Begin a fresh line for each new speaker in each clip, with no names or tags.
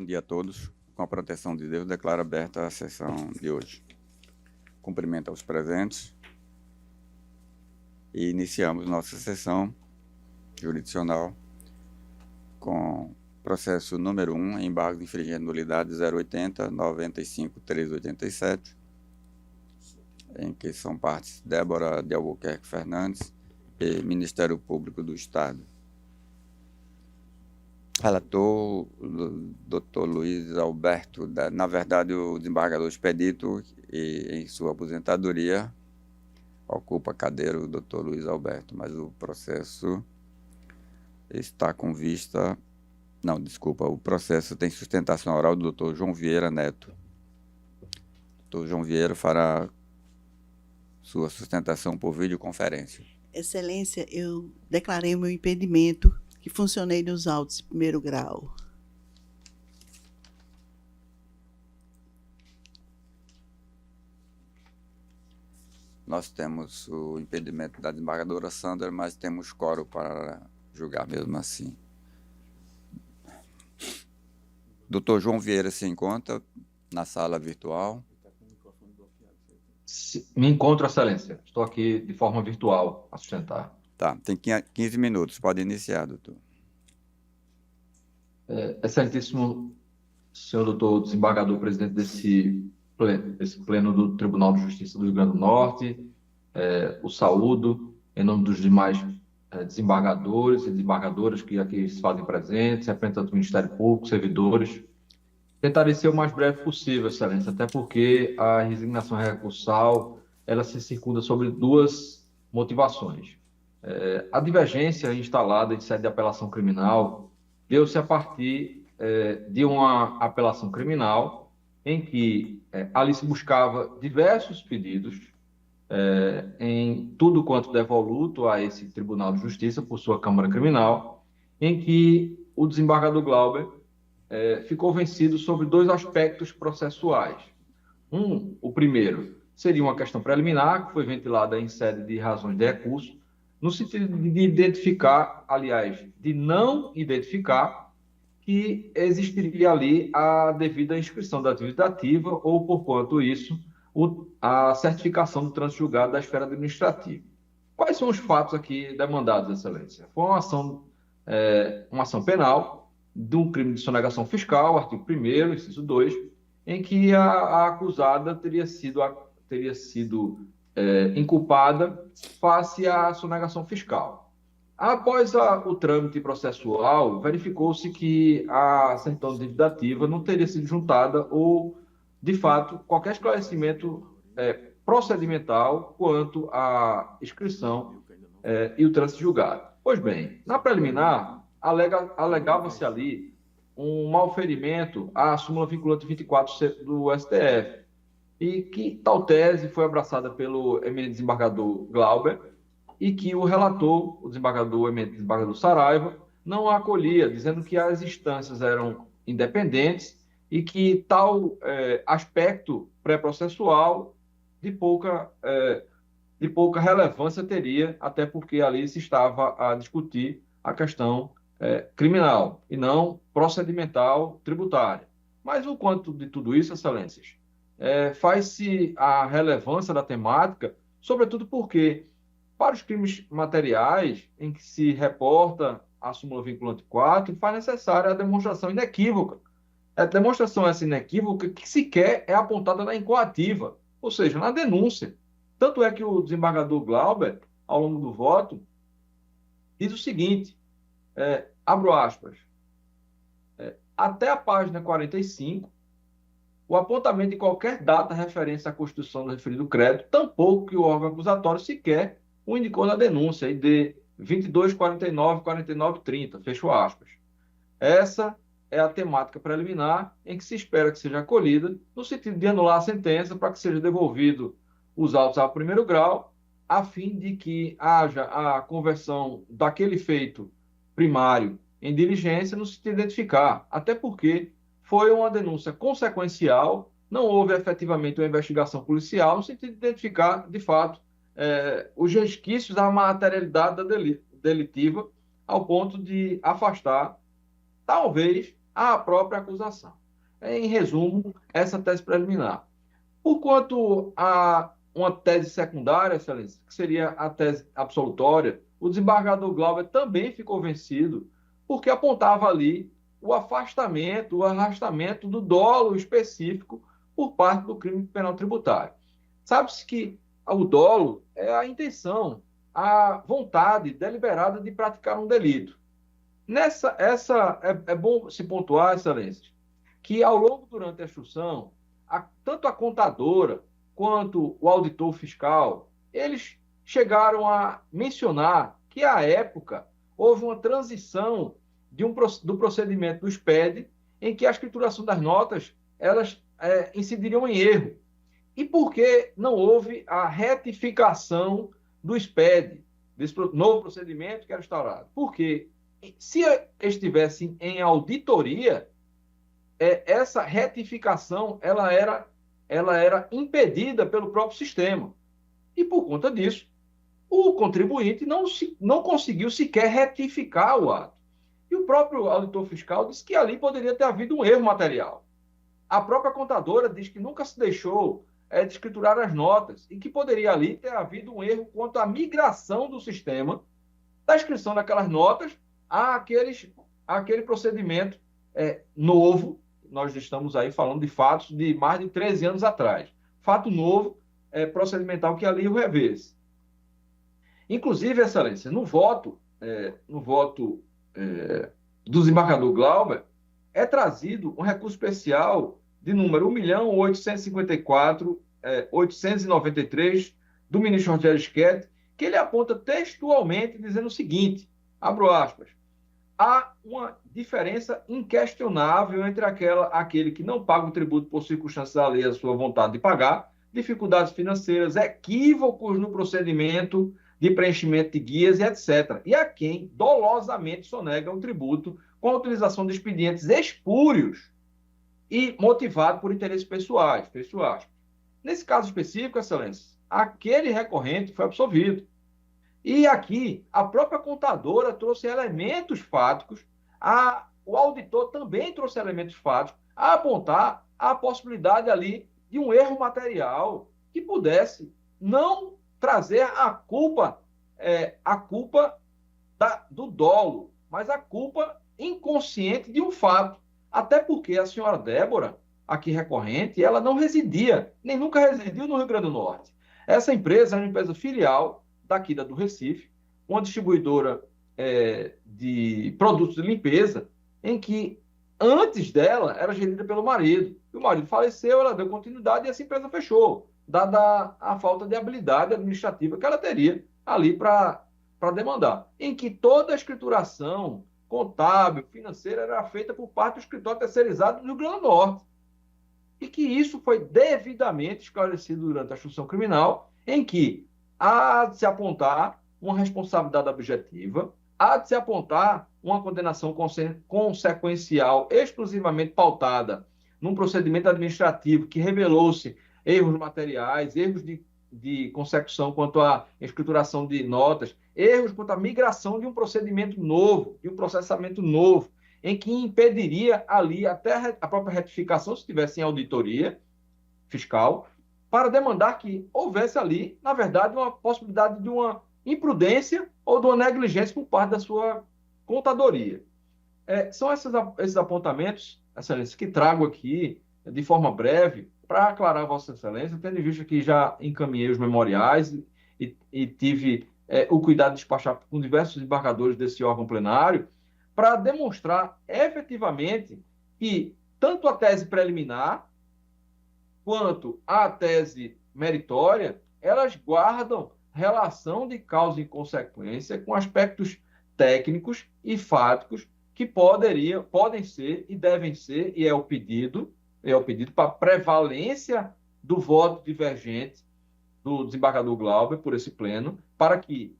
Bom dia a todos. Com a proteção de Deus, declaro aberta a sessão de hoje. Cumprimento aos presentes e iniciamos nossa sessão jurisdicional com processo número 1, embargo infringindo nulidade 080 95 387, em que são partes Débora de Albuquerque Fernandes e Ministério Público do Estado. Relator, o Dr. Luiz Alberto, na verdade, o desembargador expedito, e em sua aposentadoria, ocupa a cadeira o Dr. Luiz Alberto, mas o processo está com vista... Não, desculpa, o processo tem sustentação oral do Dr. João Vieira Neto. Dr. João Vieira fará sua sustentação por videoconferência.
Excelência, eu declarei meu impedimento, que funcionei nos autos de primeiro grau.
Nós temos o impedimento da desembargadora Sandra, mas temos quórum para julgar mesmo assim. Doutor João Vieira se encontra na sala virtual.
Me encontro, Excelência. Estou aqui de forma virtual a sustentar.
Tá, tem 15 minutos. Pode iniciar, doutor.
Excelentíssimo senhor doutor desembargador, presidente desse pleno do Tribunal de Justiça do Rio Grande do Norte, o saúdo em nome dos demais desembargadores e desembargadoras que aqui se fazem presentes, representantes do Ministério Público, servidores. Tentarei ser o mais breve possível, Excelência, até porque a resignação recursal ela se circunda sobre duas motivações. A divergência instalada em sede de apelação criminal deu-se a partir de uma apelação criminal em que ali se buscava diversos pedidos em tudo quanto devoluto a esse Tribunal de Justiça por sua Câmara Criminal, em que o desembargador Glauber ficou vencido sobre dois aspectos processuais. O primeiro seria uma questão preliminar, que foi ventilada em sede de razões de recurso, no sentido de identificar, aliás, de não identificar que existiria ali a devida inscrição da dívida ativa ou, por quanto isso, a certificação do trânsito julgado da esfera administrativa. Quais são os fatos aqui demandados, Excelência? Foi uma ação penal de um crime de sonegação fiscal, artigo 1º, inciso 2, em que a acusada teria sido inculpada face à sonegação fiscal. Após o trâmite processual, verificou-se que a certidão de dívida ativa não teria sido juntada ou, de fato, qualquer esclarecimento procedimental quanto à inscrição e o trânsito julgado. Pois bem, na preliminar, alegava-se ali um malferimento à súmula vinculante 24 do STF, e que tal tese foi abraçada pelo eminente desembargador Glauber, e que o relator, o eminente desembargador Saraiva, não a acolhia, dizendo que as instâncias eram independentes e que tal aspecto pré-processual de pouca relevância teria, até porque ali se estava a discutir a questão criminal e não procedimental tributária. Mas o quanto de tudo isso, Excelências, faz-se a relevância da temática, sobretudo porque, para os crimes materiais em que se reporta a súmula vinculante 4, faz necessária a demonstração inequívoca. A demonstração essa inequívoca que sequer é apontada na incoativa, ou seja, na denúncia. Tanto é que o desembargador Glauber, ao longo do voto, diz o seguinte, abro aspas, até a página 45, o apontamento de qualquer data referência à constituição do referido crédito, tampouco que o órgão acusatório sequer o indicou na denúncia, ID 22, 49, 49, 30, fecho aspas. Essa é a temática preliminar em que se espera que seja acolhida, no sentido de anular a sentença para que seja devolvido os autos ao primeiro grau, a fim de que haja a conversão daquele feito primário em diligência no sentido de identificar, até porque foi uma denúncia consequencial, não houve efetivamente uma investigação policial no sentido de identificar, de fato, os resquícios da materialidade da delitiva, ao ponto de afastar, talvez, à própria acusação. Em resumo, essa tese preliminar. Por quanto a uma tese secundária, Excelência, que seria a tese absolutória, o desembargador Glauber também ficou vencido, porque apontava ali o afastamento, o arrastamento do dolo específico por parte do crime penal tributário. Sabe-se que o dolo é a intenção, a vontade deliberada de praticar um delito. É bom se pontuar, Excelência, que ao longo durante a instrução, tanto a contadora quanto o auditor fiscal, eles chegaram a mencionar que à época houve uma transição do procedimento do SPED, em que a escrituração das notas elas incidiriam em erro. E por que não houve a retificação do SPED, desse novo procedimento que era instaurado? Porque se estivesse em auditoria, essa retificação ela era impedida pelo próprio sistema. E por conta disso, o contribuinte não conseguiu sequer retificar o ato. E o próprio auditor fiscal disse que ali poderia ter havido um erro material. A própria contadora diz que nunca se deixou de escriturar as notas e que poderia ali ter havido um erro quanto à migração do sistema da inscrição daquelas notas àquele procedimento novo. Nós estamos aí falando de fatos de mais de 13 anos atrás. Fato novo, procedimental, que ali o revê-se. Inclusive, Excelência, no voto do desembargador Glauber, é trazido um recurso especial de número 1.854.893 do ministro Rogério Schett, que ele aponta textualmente dizendo o seguinte, abro aspas, há uma diferença inquestionável entre aquele que não paga o tributo por circunstâncias alheias à sua vontade de pagar, dificuldades financeiras, equívocos no procedimento de preenchimento de guias e etc. E a quem dolosamente sonega o tributo com a utilização de expedientes espúrios e motivado por interesses pessoais. Nesse caso específico, Excelência, aquele recorrente foi absolvido. E aqui, a própria contadora trouxe elementos fáticos, o auditor também trouxe elementos fáticos, a apontar a possibilidade ali de um erro material que pudesse não trazer a culpa do dolo, mas a culpa inconsciente de um fato. Até porque a senhora Débora, aqui recorrente, ela não residia, nem nunca residiu no Rio Grande do Norte. Essa empresa é uma empresa filial daqui do Recife, uma distribuidora de produtos de limpeza, em que antes dela era gerida pelo marido. E o marido faleceu, ela deu continuidade e essa empresa fechou, dada a falta de habilidade administrativa que ela teria ali para demandar. Em que toda a escrituração contábil, financeira, era feita por parte do escritório terceirizado do Rio Grande do Norte. E que isso foi devidamente esclarecido durante a instrução criminal, em que há de se apontar uma responsabilidade objetiva, há de se apontar uma condenação consequencial exclusivamente pautada num procedimento administrativo que revelou-se erros materiais, erros de consecução quanto à escrituração de notas, erros quanto à migração de um procedimento novo, de um processamento novo, em que impediria ali até a própria retificação, se tivesse em auditoria fiscal, para demandar que houvesse ali, na verdade, uma possibilidade de uma imprudência ou de uma negligência por parte da sua contadoria. São esses apontamentos, Excelência, que trago aqui de forma breve para aclarar Vossa Excelência, tendo em vista que já encaminhei os memoriais e tive o cuidado de despachar com diversos embargadores desse órgão plenário, para demonstrar efetivamente que tanto a tese preliminar quanto a tese meritória, elas guardam relação de causa e consequência com aspectos técnicos e fáticos que podem ser e devem ser, e é o pedido para prevalência do voto divergente do desembargador Glauber por esse pleno, para que,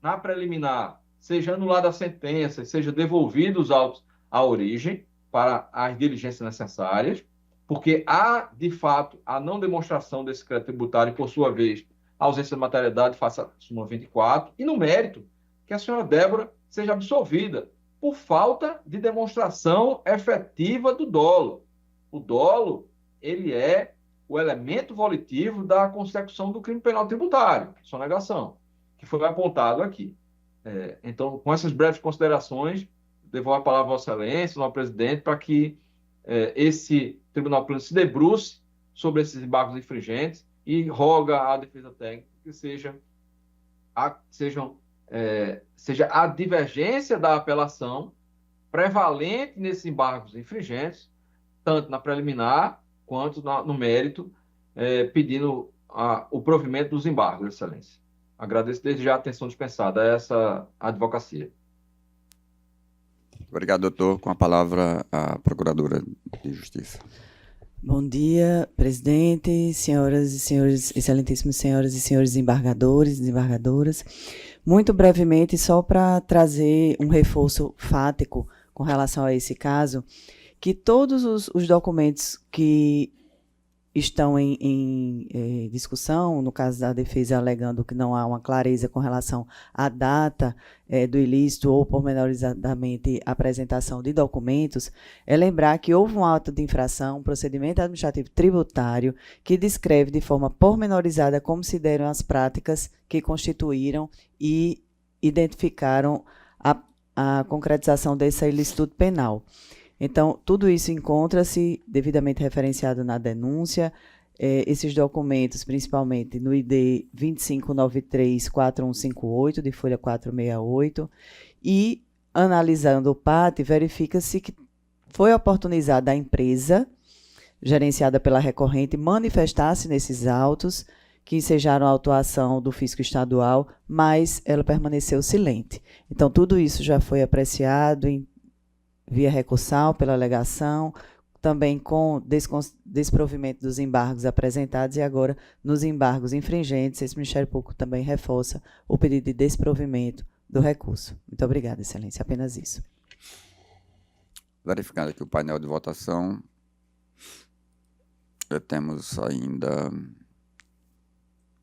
na preliminar, seja anulada a sentença e seja devolvido os autos à origem para as diligências necessárias, porque há, de fato, a não demonstração desse crédito tributário e, por sua vez, a ausência de materialidade face à súmula 24, e no mérito, que a senhora Débora seja absolvida por falta de demonstração efetiva do dolo. O dolo, ele é o elemento volitivo da consecução do crime penal tributário, sonegação, que foi apontado aqui. Então, com essas breves considerações, devolvo a palavra à Vossa Excelência, ao presidente, para que esse Tribunal Pleno se debruce sobre esses embargos infringentes e roga à defesa técnica que seja a divergência da apelação prevalente nesses embargos infringentes, tanto na preliminar quanto no mérito, pedindo o provimento dos embargos, Excelência. Agradeço desde já a atenção dispensada a essa advocacia.
Obrigado, doutor. Com a palavra, a Procuradora de Justiça.
Bom dia, presidente, senhoras e senhores, excelentíssimos senhoras e senhores desembargadores e desembargadoras. Muito brevemente, só para trazer um reforço fático com relação a esse caso, que todos os documentos que estão em discussão, no caso da defesa alegando que não há uma clareza com relação à data do ilícito ou pormenorizadamente a apresentação de documentos, é lembrar que houve um auto de infração, um procedimento administrativo tributário, que descreve de forma pormenorizada como se deram as práticas que constituíram e identificaram a concretização dessa ilicitude penal. Então, tudo isso encontra-se devidamente referenciado na denúncia, esses documentos, principalmente no ID 2593-4158, de folha 468, e, analisando o PAT, verifica-se que foi oportunizada a empresa, gerenciada pela recorrente, manifestar-se nesses autos, que ensejaram a autuação do fisco estadual, mas ela permaneceu silente. Então, tudo isso já foi apreciado via recursal pela alegação, também com desprovimento dos embargos apresentados e agora nos embargos infringentes, esse Ministério Público também reforça o pedido de desprovimento do recurso. Muito obrigada, Excelência. Apenas isso.
Verificando aqui o painel de votação, temos ainda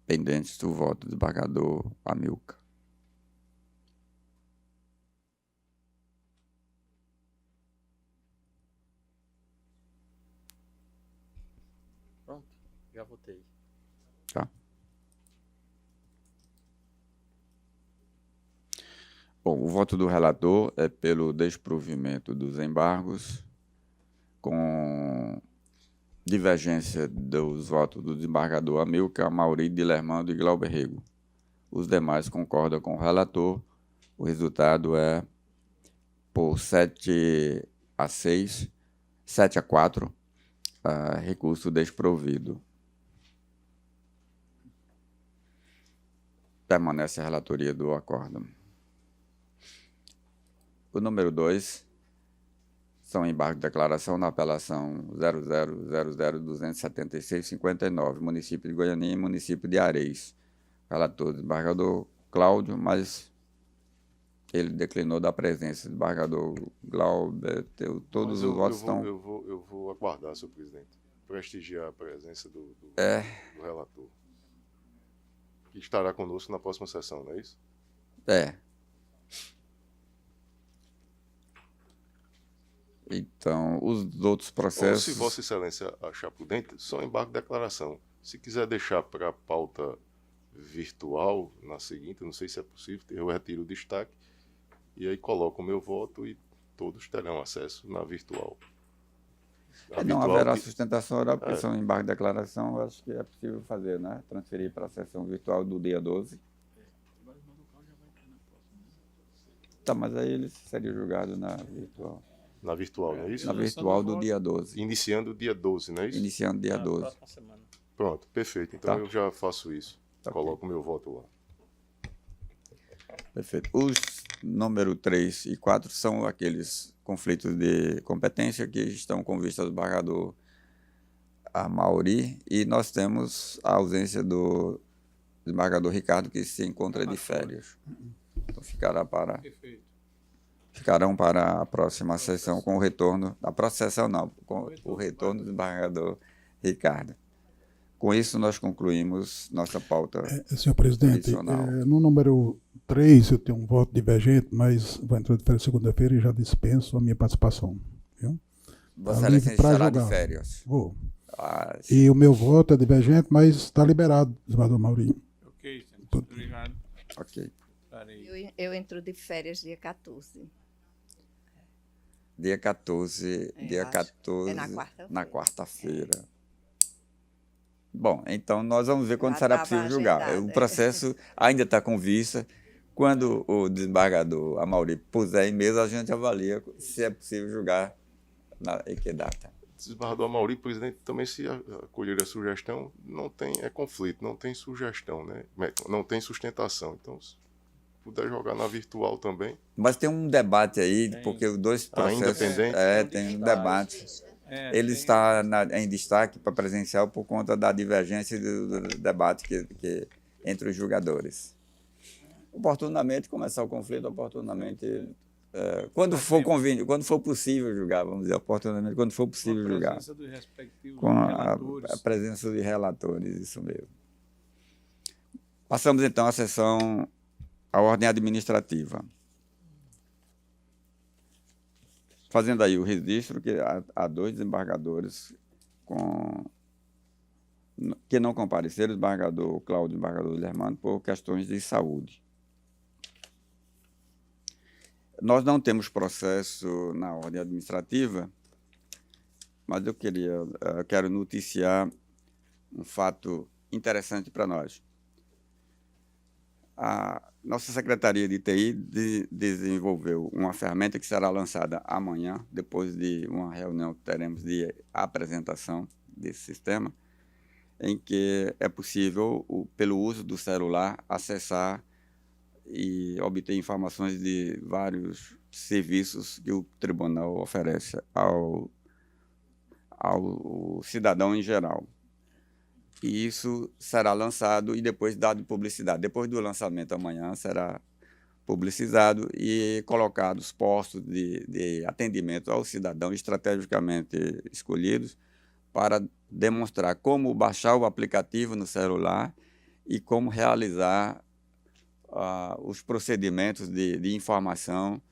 pendentes do voto do desembargador Amilcar.
Já votei.
Tá. Bom, o voto do relator é pelo desprovimento dos embargos, com divergência dos votos do desembargador Amilcar, Mauri, Dilermando e Glauber Rego. Os demais concordam com o relator. O resultado é por 7-6, 7-4, recurso desprovido. Permanece a relatoria do acórdão. O número 2 são embargo de declaração na apelação 0000027659, município de Goianinha e município de Areis. Relator do desembargador Cláudio, mas ele declinou da presença. Desembargador Glauber, todos os votos estão...
Eu vou aguardar, senhor presidente, prestigiar a presença do relator, que estará conosco na próxima sessão, não é isso?
Então, os outros processos...
Ou, se Vossa Excelência achar prudente, só embargo de declaração. Se quiser deixar para a pauta virtual, na seguinte, não sei se é possível, eu retiro o destaque e aí coloco o meu voto e todos terão acesso na virtual.
Não haverá sustentação oral, porque são embargo de declaração, eu acho que é possível fazer, né? Transferir para a sessão virtual do dia 12. Tá, mas aí ele seria julgado na virtual.
Na virtual, não é isso?
Na virtual do dia 12.
Iniciando o dia 12, não é isso?
Iniciando dia 12.
Pronto, perfeito. Então
tá.
Eu já faço isso. Tá, coloco o meu voto lá.
Perfeito. Os número 3 e 4 são aqueles conflitos de competência que estão com vista do desembargador Mauri, e nós temos a ausência do desembargador Ricardo, que se encontra de férias. Então ficarão para a próxima sessão com o retorno, a próxima sessão não, com o retorno do desembargador Ricardo. Com isso, nós concluímos nossa pauta.
Senhor presidente, no número
3, eu tenho um voto divergente, mas vou entrar de férias segunda-feira e já dispenso a minha participação. Viu?
Vossa
Tá livre
Excelência
pra
estará de
jogar.
férias.
Vou.
Ah,
E o meu voto é divergente, mas está liberado, desembargador Maurinho.
Ok, senador. Obrigado.
ok.
Estarei.
Eu entro de férias dia 14.
Dia 14. Dia
acho.
14.
É na quarta-feira.
Na quarta-feira. Bom, então nós vamos ver quando
Já
será
estava
possível julgar.
agendado,
O processo ainda está com vista. Quando o desembargador Amaury puser em mesa, a gente avalia se é possível julgar em que data.
Desembargador Amaury, presidente, também se acolher a sugestão, não tem conflito, não tem sugestão, né? Não tem sustentação. Então, se puder jogar na virtual também.
Mas tem um debate aí, porque os dois processos...
independente?
Tem um debate. Ele
tem-
está em destaque para presencial por conta da divergência do debate entre os julgadores. Oportunamente, começar o conflito, oportunamente... quando for possível julgar, vamos dizer, oportunamente, quando for
Com a
possível julgar.
presença dos respectivos
Com
relatores.
a presença de relatores, isso mesmo. Passamos, então, à ordem administrativa. Fazendo aí o registro que há 2 desembargadores que não compareceram, o desembargador Cláudio e o desembargador Lermano, por questões de saúde. Nós não temos processo na ordem administrativa, mas eu quero noticiar um fato interessante para nós. A nossa Secretaria de TI desenvolveu uma ferramenta que será lançada amanhã, depois de uma reunião que teremos de apresentação desse sistema, em que é possível, pelo uso do celular, acessar e obter informações de vários serviços que o tribunal oferece ao cidadão em geral. E isso será lançado e depois dado publicidade. Depois do lançamento amanhã será publicizado e colocados postos de atendimento ao cidadão estrategicamente escolhidos para demonstrar como baixar o aplicativo no celular e como realizar os procedimentos de informação,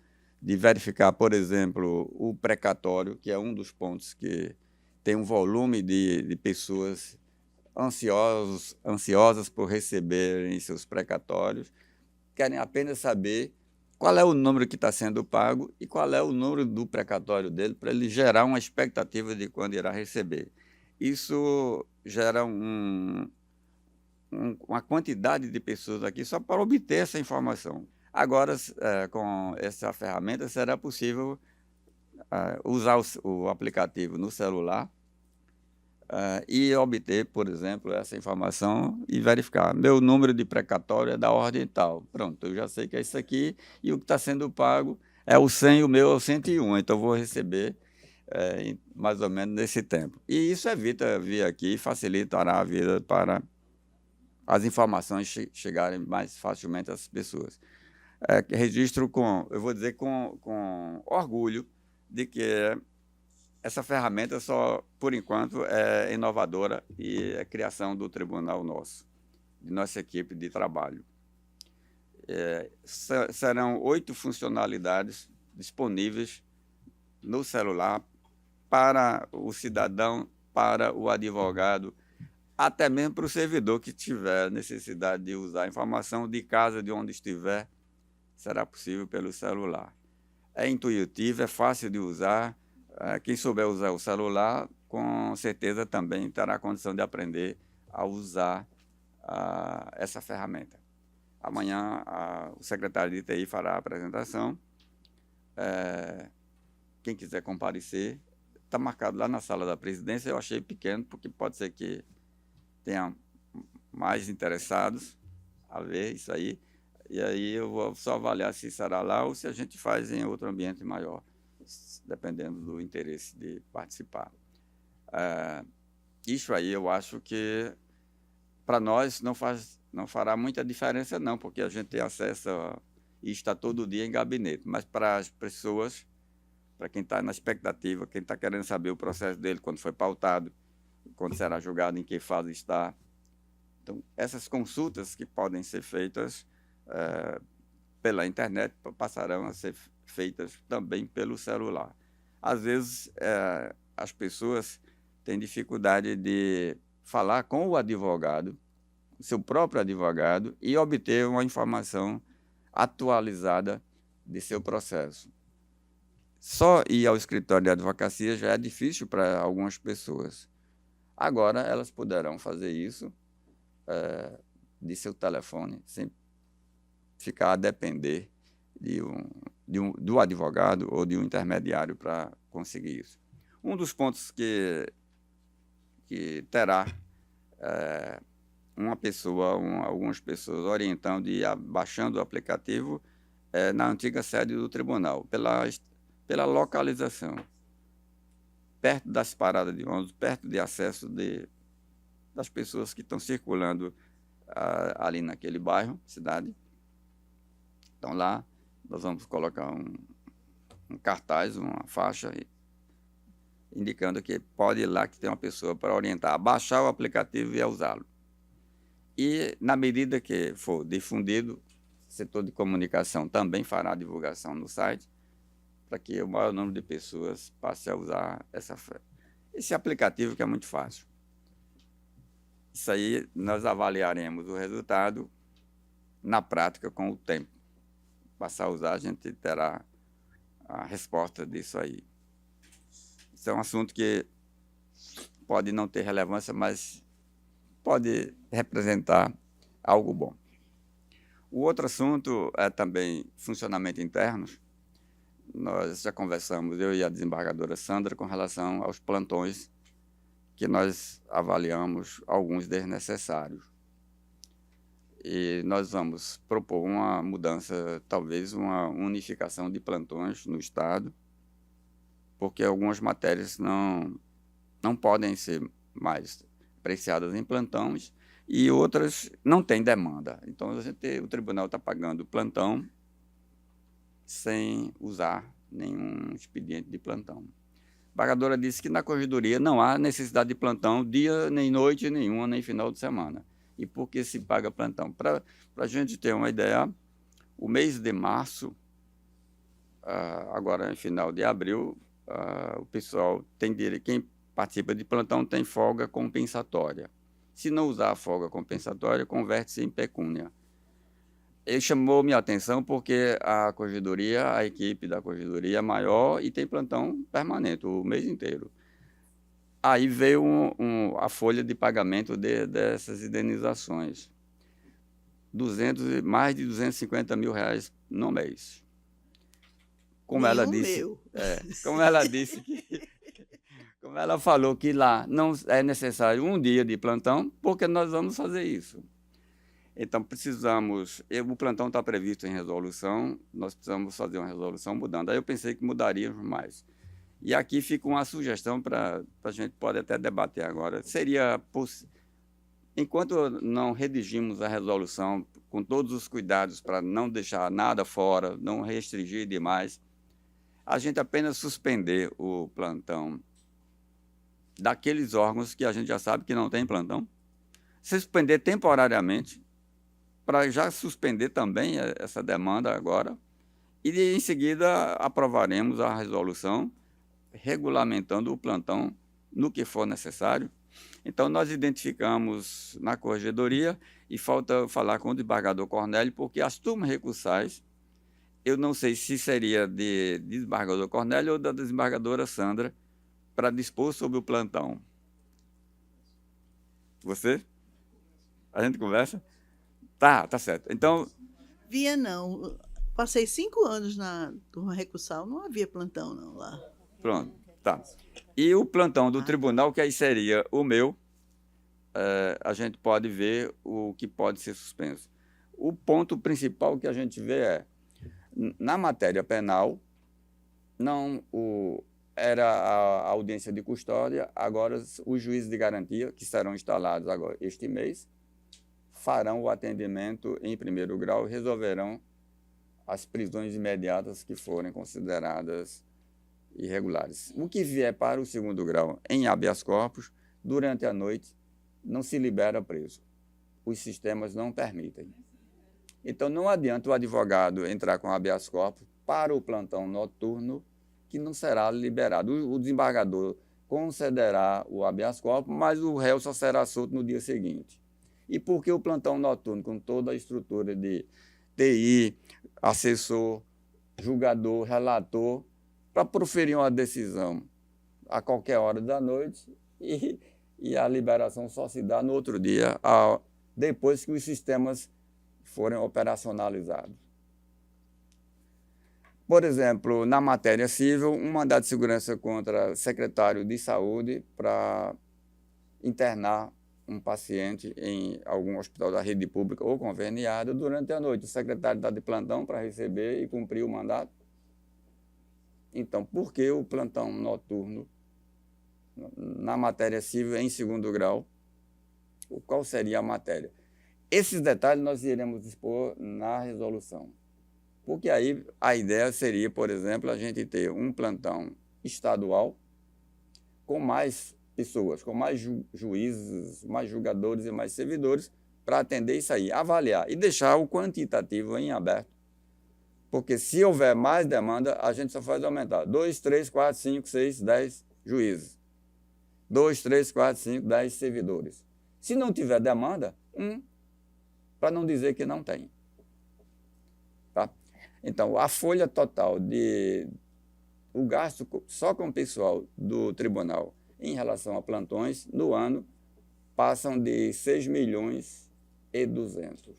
de verificar, por exemplo, o precatório, que é um dos pontos que tem um volume de pessoas ansiosas por receberem seus precatórios, querem apenas saber qual é o número que está sendo pago e qual é o número do precatório dele, para ele gerar uma expectativa de quando irá receber. Isso gera uma quantidade de pessoas aqui só para obter essa informação. Agora, com essa ferramenta, será possível usar o aplicativo no celular e obter, por exemplo, essa informação e verificar. Meu número de precatório é da ordem tal. Pronto, eu já sei que é isso aqui e o que está sendo pago é o 100 e o meu é o 101. Então, vou receber mais ou menos nesse tempo. E isso evita vir aqui e facilitará a vida para as informações chegarem mais facilmente às pessoas. Registro eu vou dizer com orgulho de que essa ferramenta só, por enquanto, é inovadora e é criação do tribunal nosso, de nossa equipe de trabalho. Serão 8 funcionalidades disponíveis no celular para o cidadão, para o advogado, até mesmo para o servidor que tiver necessidade de usar a informação de casa, de onde estiver, será possível pelo celular. É intuitivo, é fácil de usar. Quem souber usar o celular, com certeza também terá a condição de aprender a usar essa ferramenta. Amanhã o secretário de TI fará a apresentação. Quem quiser comparecer, está marcado lá na sala da presidência. Eu achei pequeno, porque pode ser que tenha mais interessados a ver isso aí. E aí eu vou só avaliar se será lá ou se a gente faz em outro ambiente maior, dependendo do interesse de participar. Isso aí eu acho que para nós não fará muita diferença não, porque a gente tem acesso e está todo dia em gabinete, mas para as pessoas, para quem está na expectativa, quem está querendo saber o processo dele, quando foi pautado, quando será julgado, em que fase está. Então, essas consultas que podem ser feitas pela internet passarão a ser feitas também pelo celular. Às vezes, as pessoas têm dificuldade de falar com o advogado, seu próprio advogado, e obter uma informação atualizada de seu processo. Só ir ao escritório de advocacia já é difícil para algumas pessoas. Agora, elas poderão fazer isso de seu telefone, sem ficar a depender do advogado ou de um intermediário para conseguir isso. Um dos pontos que terá algumas pessoas orientando e baixando o aplicativo na antiga sede do tribunal, pela localização, perto das paradas de ônibus, perto de acesso das pessoas que estão circulando ali naquele bairro, cidade. Então, lá nós vamos colocar um cartaz, uma faixa, indicando que pode ir lá, que tem uma pessoa para orientar a baixar o aplicativo e a usá-lo. E, na medida que for difundido, o setor de comunicação também fará a divulgação no site, para que o maior número de pessoas passe a usar esse aplicativo, que é muito fácil. Isso aí nós avaliaremos o resultado na prática com o tempo. Passar a usar, a gente terá a resposta disso aí. Isso é um assunto que pode não ter relevância, mas pode representar algo bom. O outro assunto é também funcionamento interno. Nós já conversamos, eu e a desembargadora Sandra, com relação aos plantões, que nós avaliamos alguns desnecessários. E nós vamos propor uma mudança, talvez uma unificação de plantões no Estado, porque algumas matérias não podem ser mais apreciadas em plantões e outras não têm demanda. Então, o tribunal está pagando plantão sem usar nenhum expediente de plantão. A embargadora disse que na corregedoria não há necessidade de plantão dia, nem noite nenhuma, nem final de semana. E por que se paga plantão? Para a gente ter uma ideia, o mês de março, agora em final de abril, o pessoal tem direito, quem participa de plantão tem folga compensatória. Se não usar a folga compensatória, converte-se em pecúnia. Ele chamou minha atenção porque a corregedoria, a equipe da corregedoria é maior e tem plantão permanente o mês inteiro. Aí veio a folha de pagamento dessas indenizações. Mais de 250 mil reais no mês. Como ela disse como ela falou que lá não é necessário um dia de plantão, porque nós vamos fazer isso. Então, o plantão está previsto em resolução, nós precisamos fazer uma resolução mudando. Aí eu pensei que mudaríamos mais. E aqui fica uma sugestão para a gente pode até debater agora. Seria enquanto não redigimos a resolução com todos os cuidados para não deixar nada fora, não restringir demais, a gente apenas suspender o plantão daqueles órgãos que a gente já sabe que não tem plantão, suspender temporariamente, para já suspender também essa demanda agora, e em seguida aprovaremos a resolução regulamentando o plantão no que for necessário. Então, nós identificamos na corregedoria, e falta falar com o desembargador Cornélio, porque as turmas recursais, eu não sei se seria de desembargador Cornélio ou da desembargadora Sandra, para dispor sobre o plantão. Você? A gente conversa? Tá certo. Então...
Via não. Passei 5 anos na turma recursal, não havia plantão não lá.
Pronto, tá. E o plantão do tribunal, que aí seria o meu, a gente pode ver o que pode ser suspenso. O ponto principal que a gente vê na matéria penal, era a audiência de custódia, agora os juízes de garantia, que serão instalados agora este mês, farão o atendimento em primeiro grau e resolverão as prisões imediatas que forem consideradas irregulares. O que vier para o segundo grau em habeas corpus, durante a noite, não se libera preso. Os sistemas não permitem. Então, não adianta o advogado entrar com habeas corpus para o plantão noturno, que não será liberado. O desembargador concederá o habeas corpus, mas o réu só será solto no dia seguinte. E por que o plantão noturno, com toda a estrutura de TI, assessor, julgador, relator, para proferir uma decisão a qualquer hora da noite e a liberação só se dá no outro dia, depois que os sistemas forem operacionalizados. Por exemplo, na matéria civil, um mandado de segurança contra secretário de saúde para internar um paciente em algum hospital da rede pública ou conveniado durante a noite. O secretário está de plantão para receber e cumprir o mandato. Então, por que o plantão noturno na matéria civil em segundo grau? Qual seria a matéria? Esses detalhes nós iremos expor na resolução. Porque aí a ideia seria, por exemplo, a gente ter um plantão estadual com mais pessoas, com mais juízes, mais julgadores e mais servidores para atender isso aí, avaliar e deixar o quantitativo em aberto. Porque se houver mais demanda, a gente só faz aumentar 2, 3, 4, 5, 6, 10 juízes. 2, 3, 4, 5, 10 servidores. Se não tiver demanda, para não dizer que não tem. Tá? Então, a folha total o gasto só com o pessoal do tribunal em relação a plantões no ano passam de 6.200.000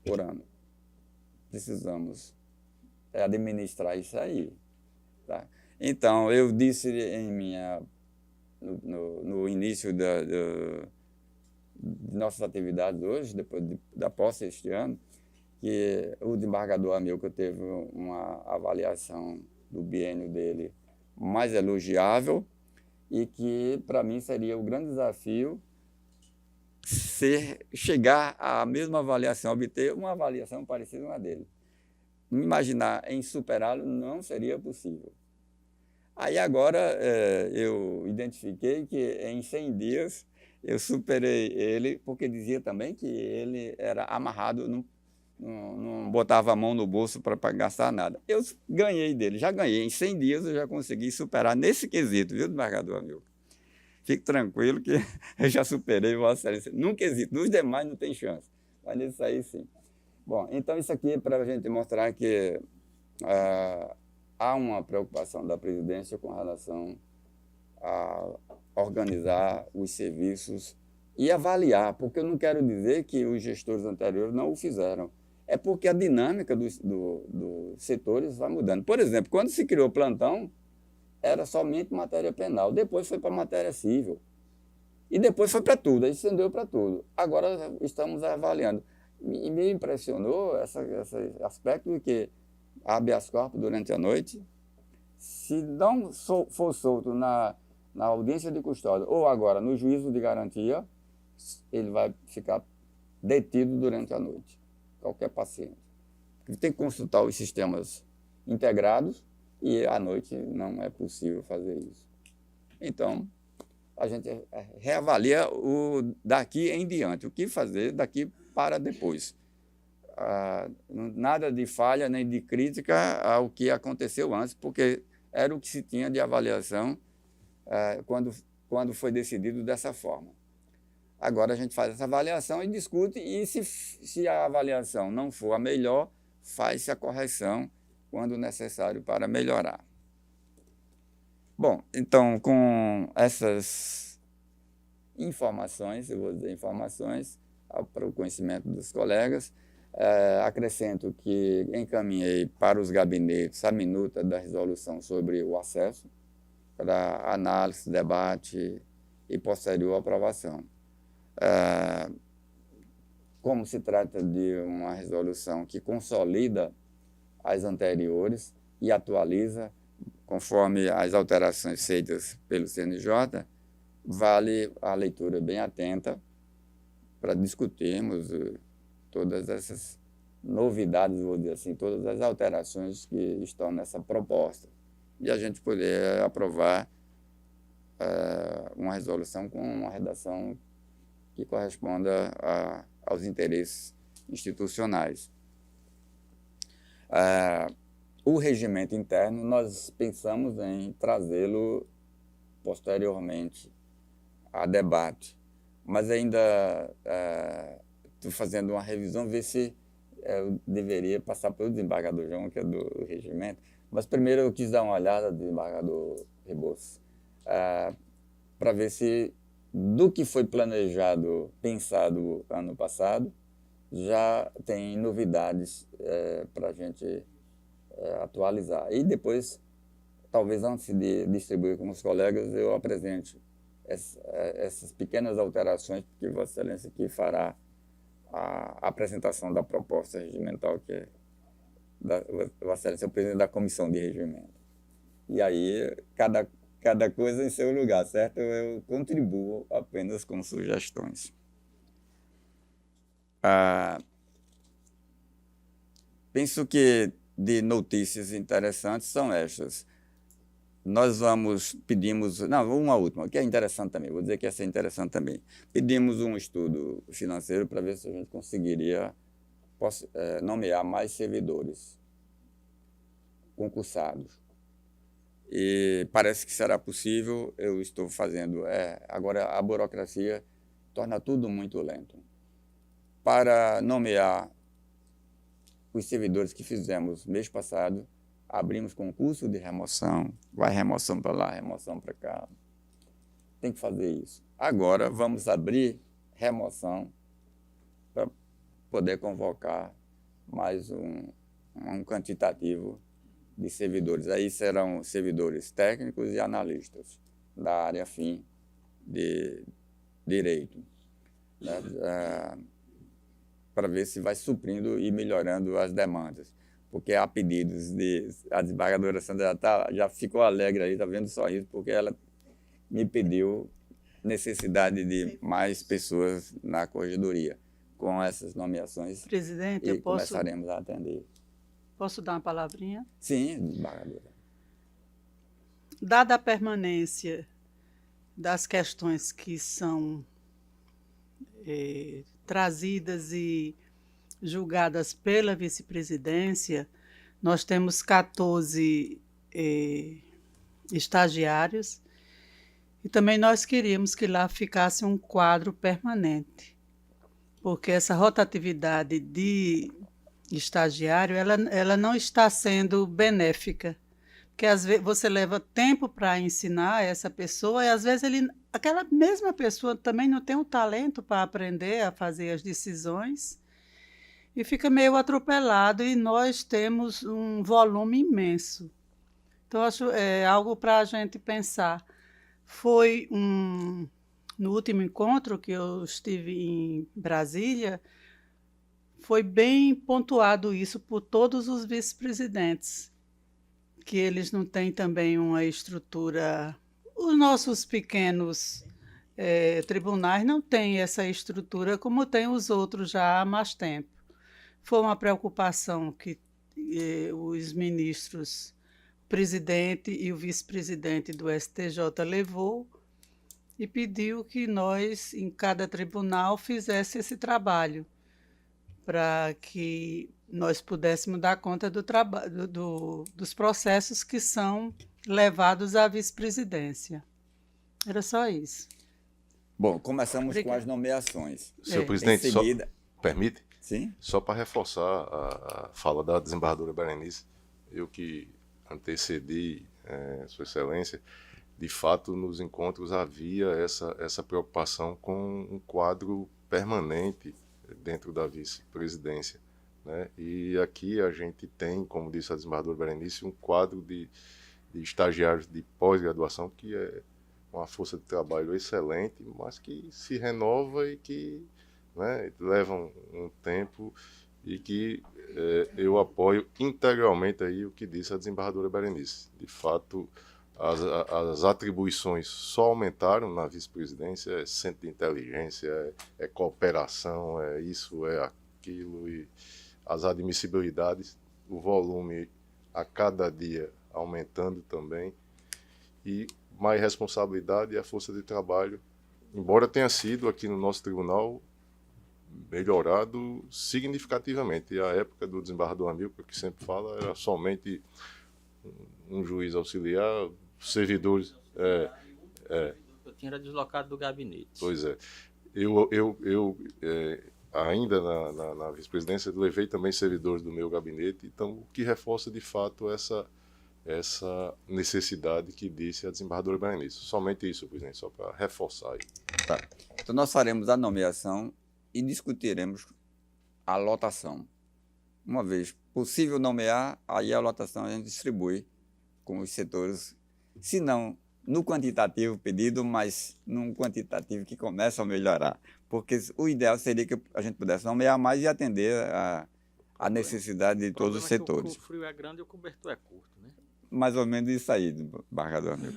por ano. Precisamos administrar isso aí. Tá? Então, eu disse no início de nossas atividades hoje, depois da posse este ano, que o desembargador Amilcar teve uma avaliação do biênio dele mais elogiável e que, para mim, seria o grande desafio chegar à mesma avaliação, obter uma avaliação parecida com a dele. Me imaginar em superá-lo não seria possível. Aí agora eu identifiquei que em 100 dias eu superei ele, porque dizia também que ele era amarrado, não botava a mão no bolso para gastar nada. Eu ganhei dele, já ganhei. Em 100 dias eu já consegui superar nesse quesito, viu, desembargador Amilcar? Fique tranquilo que eu já superei Vossa Excelência. Num quesito, nos demais não tem chance, mas nisso aí sim. Bom, então isso aqui é para a gente mostrar que há uma preocupação da presidência com relação a organizar os serviços e avaliar, porque eu não quero dizer que os gestores anteriores não o fizeram. É porque a dinâmica dos setores vai mudando. Por exemplo, quando se criou o plantão, era somente matéria penal, depois foi para matéria civil, e depois foi para tudo, aí estendeu para tudo. Agora estamos avaliando. E me impressionou esse aspecto de que habeas corpus durante a noite, se não for solto na audiência de custódia ou agora no juízo de garantia, ele vai ficar detido durante a noite, qualquer paciente. Ele tem que consultar os sistemas integrados e à noite não é possível fazer isso. Então, a gente reavalia daqui em diante, o que fazer daqui para depois. Nada de falha nem de crítica ao que aconteceu antes, porque era o que se tinha de avaliação quando foi decidido dessa forma. Agora a gente faz essa avaliação e discute, e se a avaliação não for a melhor, faz-se a correção quando necessário para melhorar. Bom, então, com essas informações, eu vou dizer informações, para o conhecimento dos colegas, acrescento que encaminhei para os gabinetes a minuta da resolução sobre o acesso, para análise, debate e posterior aprovação. Como se trata de uma resolução que consolida as anteriores e atualiza conforme as alterações feitas pelo CNJ, vale a leitura bem atenta para discutirmos todas essas novidades, vou dizer assim, todas as alterações que estão nessa proposta, e a gente poder aprovar uma resolução com uma redação que corresponda aos interesses institucionais. O regimento interno, nós pensamos em trazê-lo posteriormente a debate, mas ainda estou fazendo uma revisão, ver se eu deveria passar pelo desembargador João, que é do regimento, mas primeiro eu quis dar uma olhada do desembargador Rebouças, para ver se do que foi planejado, pensado ano passado, já tem novidades para a gente atualizar. E depois, talvez antes de distribuir com os colegas, eu apresente essas pequenas alterações, porque Vossa Excelência aqui fará a apresentação da proposta regimental, que é Vossa Excelência é o presidente da comissão de regimento. E aí, cada coisa em seu lugar, certo? Eu contribuo apenas com sugestões. Penso que de notícias interessantes são estas. Nós pedimos, uma última, que é interessante também, vou dizer que essa é interessante também. Pedimos um estudo financeiro para ver se a gente conseguiria nomear mais servidores concursados. E parece que será possível, eu estou fazendo. Agora, a burocracia torna tudo muito lento. Para nomear os servidores que fizemos mês passado, abrimos concurso de remoção, vai remoção para lá, remoção para cá. Tem que fazer isso. Agora vamos abrir remoção para poder convocar mais um quantitativo de servidores. Aí serão servidores técnicos e analistas da área fim de direito, né? Para ver se vai suprindo e melhorando as demandas. Porque há pedidos a desembargadora Sandra já ficou alegre aí, está vendo só isso, porque ela me pediu necessidade de mais pessoas na corregedoria. Com essas nomeações,
Presidente, eu
começaremos a atender.
Posso dar uma palavrinha?
Sim, desembargadora.
Dada a permanência das questões que são trazidas e julgadas pela vice-presidência, nós temos 14 estagiários e também nós queríamos que lá ficasse um quadro permanente, porque essa rotatividade de estagiário ela não está sendo benéfica, porque às vezes você leva tempo para ensinar essa pessoa e às vezes aquela mesma pessoa também não tem o talento para aprender a fazer as decisões e fica meio atropelado, e nós temos um volume imenso. Então, acho algo para a gente pensar. No último encontro que eu estive em Brasília, foi bem pontuado isso por todos os vice-presidentes, que eles não têm também uma estrutura. Os nossos pequenos tribunais não têm essa estrutura como tem os outros já há mais tempo. Foi uma preocupação que os ministros, o presidente e o vice-presidente do STJ levou e pediu que nós, em cada tribunal, fizesse esse trabalho para que nós pudéssemos dar conta dos processos que são levados à vice-presidência. Era só isso.
Bom, começamos com as nomeações.
Senhor presidente,
em seguida...
permite?
Sim?
Só para reforçar a fala da desembargadora Berenice, eu que antecedi Sua Excelência, de fato, nos encontros havia essa preocupação com um quadro permanente dentro da vice-presidência, né? E aqui a gente tem, como disse a desembargadora Berenice, um quadro de estagiários de pós-graduação que é uma força de trabalho excelente, mas que se renova e que, né, leva um tempo, e que eu apoio integralmente aí o que disse a desembargadora Berenice. De fato, as atribuições só aumentaram na vice-presidência, é centro de inteligência, é cooperação, é isso, é aquilo, e as admissibilidades, o volume a cada dia aumentando também, e mais responsabilidade e a força de trabalho, embora tenha sido aqui no nosso tribunal melhorado significativamente. E a época do desembargador Amilcar, que sempre fala, era somente um juiz auxiliar, servidores...
Eu tinha deslocado do gabinete.
Pois é. Ainda na vice-presidência, levei também servidores do meu gabinete, então o que reforça de fato essa necessidade que disse a desembargadora Berenice. Somente isso, presidente, só para reforçar aí.
Tá. Então nós faremos a nomeação e discutiremos a lotação. Uma vez possível nomear, aí a lotação a gente distribui com os setores, se não no quantitativo pedido, mas num quantitativo que começa a melhorar. Porque o ideal seria que a gente pudesse nomear mais e atender a necessidade de todos os setores.
O frio é grande e o cobertor é curto, né?
Mais ou menos isso aí, desembargador amigo.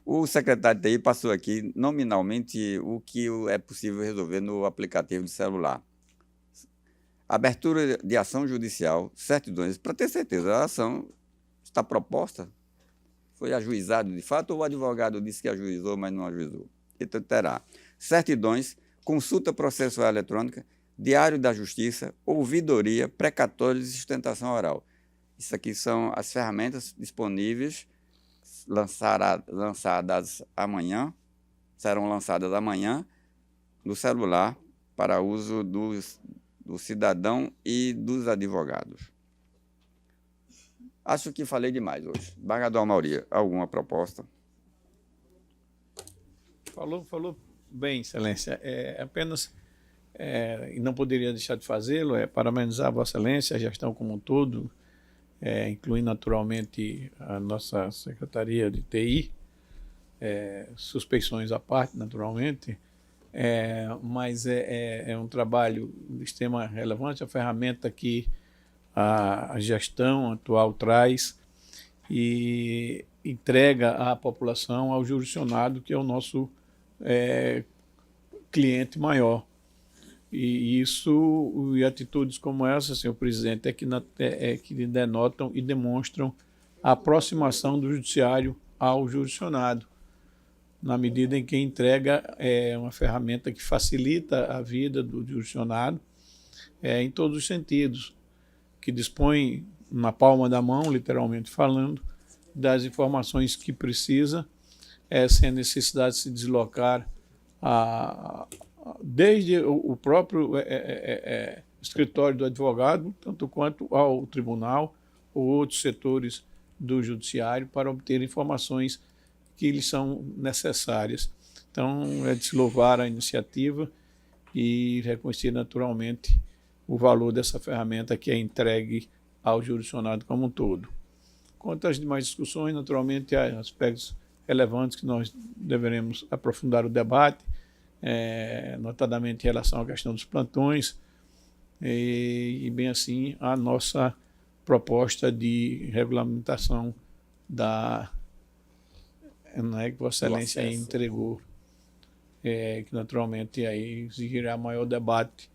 O secretário de TI passou aqui nominalmente o que é possível resolver no aplicativo de celular. Abertura de ação judicial, certidões, para ter certeza, a ação está proposta, foi ajuizado de fato ou o advogado disse que ajuizou, mas não ajuizou. Então terá certidões, consulta processual eletrônica, diário da justiça, ouvidoria, precatórios e sustentação oral. Isso aqui são as ferramentas disponíveis, lançadas amanhã, serão lançadas amanhã no celular para uso do cidadão e dos advogados. Acho que falei demais hoje. Desembargador Amaury, alguma proposta?
Falou bem, Excelência. Apenas, e não poderia deixar de fazê-lo, parabenizar a Vossa Excelência, a gestão como um todo, incluindo naturalmente a nossa Secretaria de TI, suspeições à parte, naturalmente, mas é um trabalho de extrema relevância, a ferramenta que a gestão atual traz e entrega à população, ao jurisdicionado, que é o nosso cliente maior. E isso, e atitudes como essa, senhor presidente, que denotam e demonstram a aproximação do judiciário ao jurisdicionado, na medida em que entrega uma ferramenta que facilita a vida do jurisdicionado em todos os sentidos, que dispõe na palma da mão, literalmente falando, das informações que precisa, sem a necessidade de se deslocar desde o próprio escritório do advogado, tanto quanto ao tribunal ou outros setores do judiciário, para obter informações que lhes são necessárias. Então, é de se louvar a iniciativa e reconhecer naturalmente o valor dessa ferramenta que é entregue ao jurisdicionado como um todo. Quanto às demais discussões, naturalmente, há aspectos relevantes que nós deveremos aprofundar o debate, notadamente em relação à questão dos plantões e bem assim, a nossa proposta de regulamentação que Vossa Excelência entregou, que naturalmente aí exigirá maior debate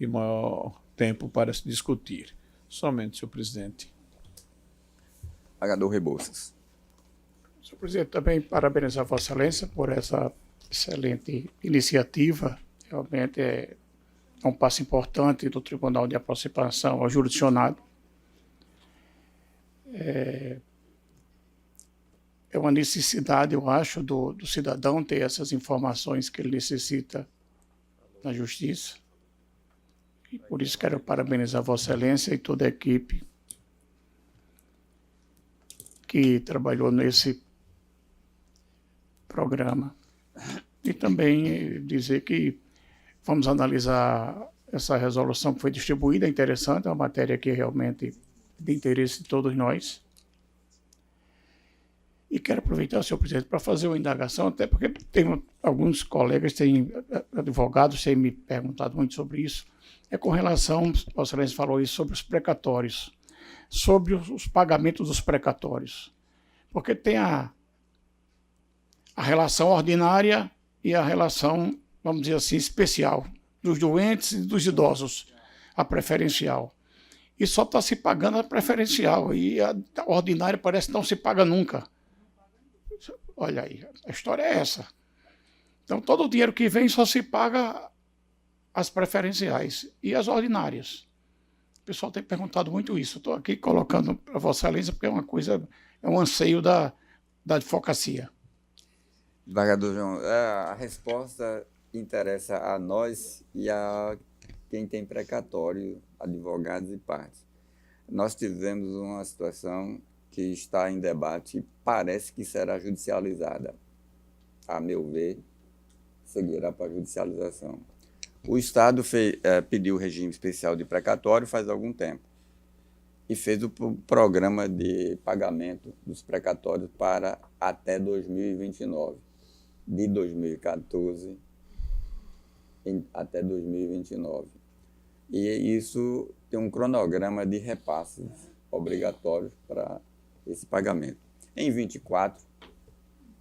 e maior tempo para se discutir. Somente, senhor presidente.
Desembargador Rebouças.
Senhor presidente, também parabenizar Vossa Excelência por essa excelente iniciativa. Realmente é um passo importante do Tribunal de Aproximação ao Jurisdicionado. É uma necessidade, eu acho, do cidadão ter essas informações que ele necessita na Justiça. E por isso quero parabenizar Vossa Excelência e toda a equipe que trabalhou nesse programa. E também dizer que vamos analisar essa resolução que foi distribuída, é interessante, é uma matéria que realmente é de interesse de todos nós. E quero aproveitar, senhor presidente, para fazer uma indagação, até porque tem alguns colegas, advogados, têm me perguntado muito sobre isso, com relação, Vossa Excelência falou isso, sobre os precatórios, sobre os pagamentos dos precatórios. Porque tem a relação ordinária e a relação, vamos dizer assim, especial, dos doentes e dos idosos, a preferencial. E só está se pagando a preferencial, e a ordinária parece que não se paga nunca. Olha aí, a história é essa. Então, todo o dinheiro que vem só se paga as preferenciais e as ordinárias. O pessoal tem perguntado muito isso. Estou aqui colocando para Vossa Excelência porque é uma coisa, é um anseio da advocacia.
Desembargador João, a resposta interessa a nós e a quem tem precatório, advogados e partes. Nós tivemos uma situação que está em debate e parece que será judicializada. A meu ver, seguirá para a judicialização. O Estado pediu o regime especial de precatório faz algum tempo e fez o programa de pagamento dos precatórios para até 2029, de 2014 até 2029. E isso tem um cronograma de repasses obrigatórios para esse pagamento. Em 24,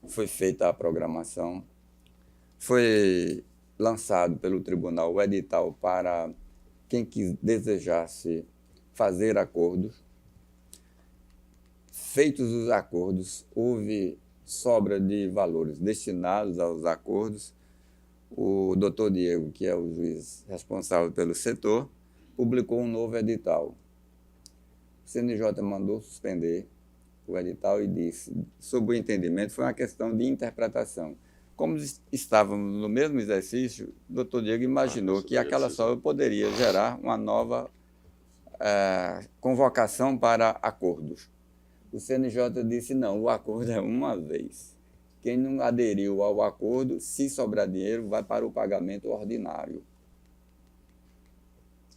foi feita a programação, foi lançado pelo tribunal o edital para quem desejasse fazer acordos. Feitos os acordos, houve sobra de valores destinados aos acordos. O doutor Diego, que é o juiz responsável pelo setor, publicou um novo edital. O CNJ mandou suspender o edital e disse, sob o entendimento, foi uma questão de interpretação. Como estávamos no mesmo exercício, o doutor Diego imaginou que aquela sobra poderia gerar uma nova convocação para acordos. O CNJ disse, não, o acordo é uma vez. Quem não aderiu ao acordo, se sobrar dinheiro, vai para o pagamento ordinário.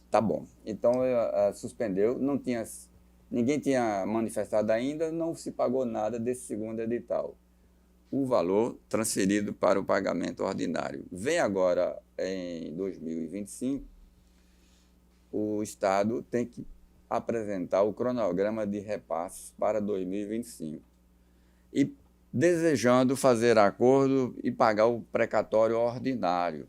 Tá bom. Então, suspendeu, ninguém tinha manifestado ainda, não se pagou nada desse segundo edital. O valor transferido para o pagamento ordinário. Vem agora, em 2025, o Estado tem que apresentar o cronograma de repasses para 2025. E desejando fazer acordo e pagar o precatório ordinário.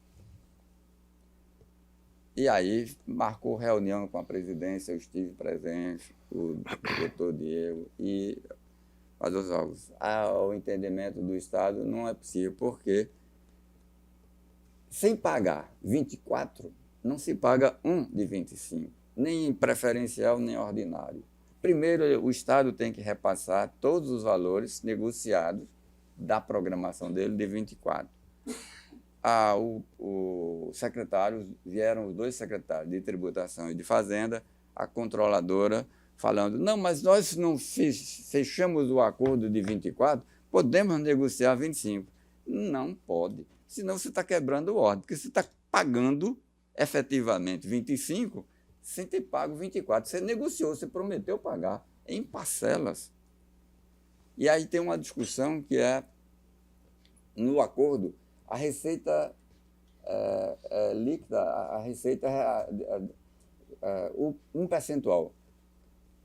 E aí marcou reunião com a presidência, eu estive presente, o doutor Diego, e mas o entendimento do Estado não é possível, porque sem pagar 24, não se paga um de 25, nem preferencial, nem ordinário. Primeiro, o Estado tem que repassar todos os valores negociados da programação dele de 24. Vieram os dois secretários de Tributação e de Fazenda, a controladora, falando, não, mas nós não fechamos o acordo de 24, podemos negociar 25. Não pode, senão você está quebrando o ordem, porque você está pagando efetivamente 25 sem ter pago 24. Você negociou, você prometeu pagar em parcelas. E aí tem uma discussão que é, no acordo, a receita líquida, a receita um percentual.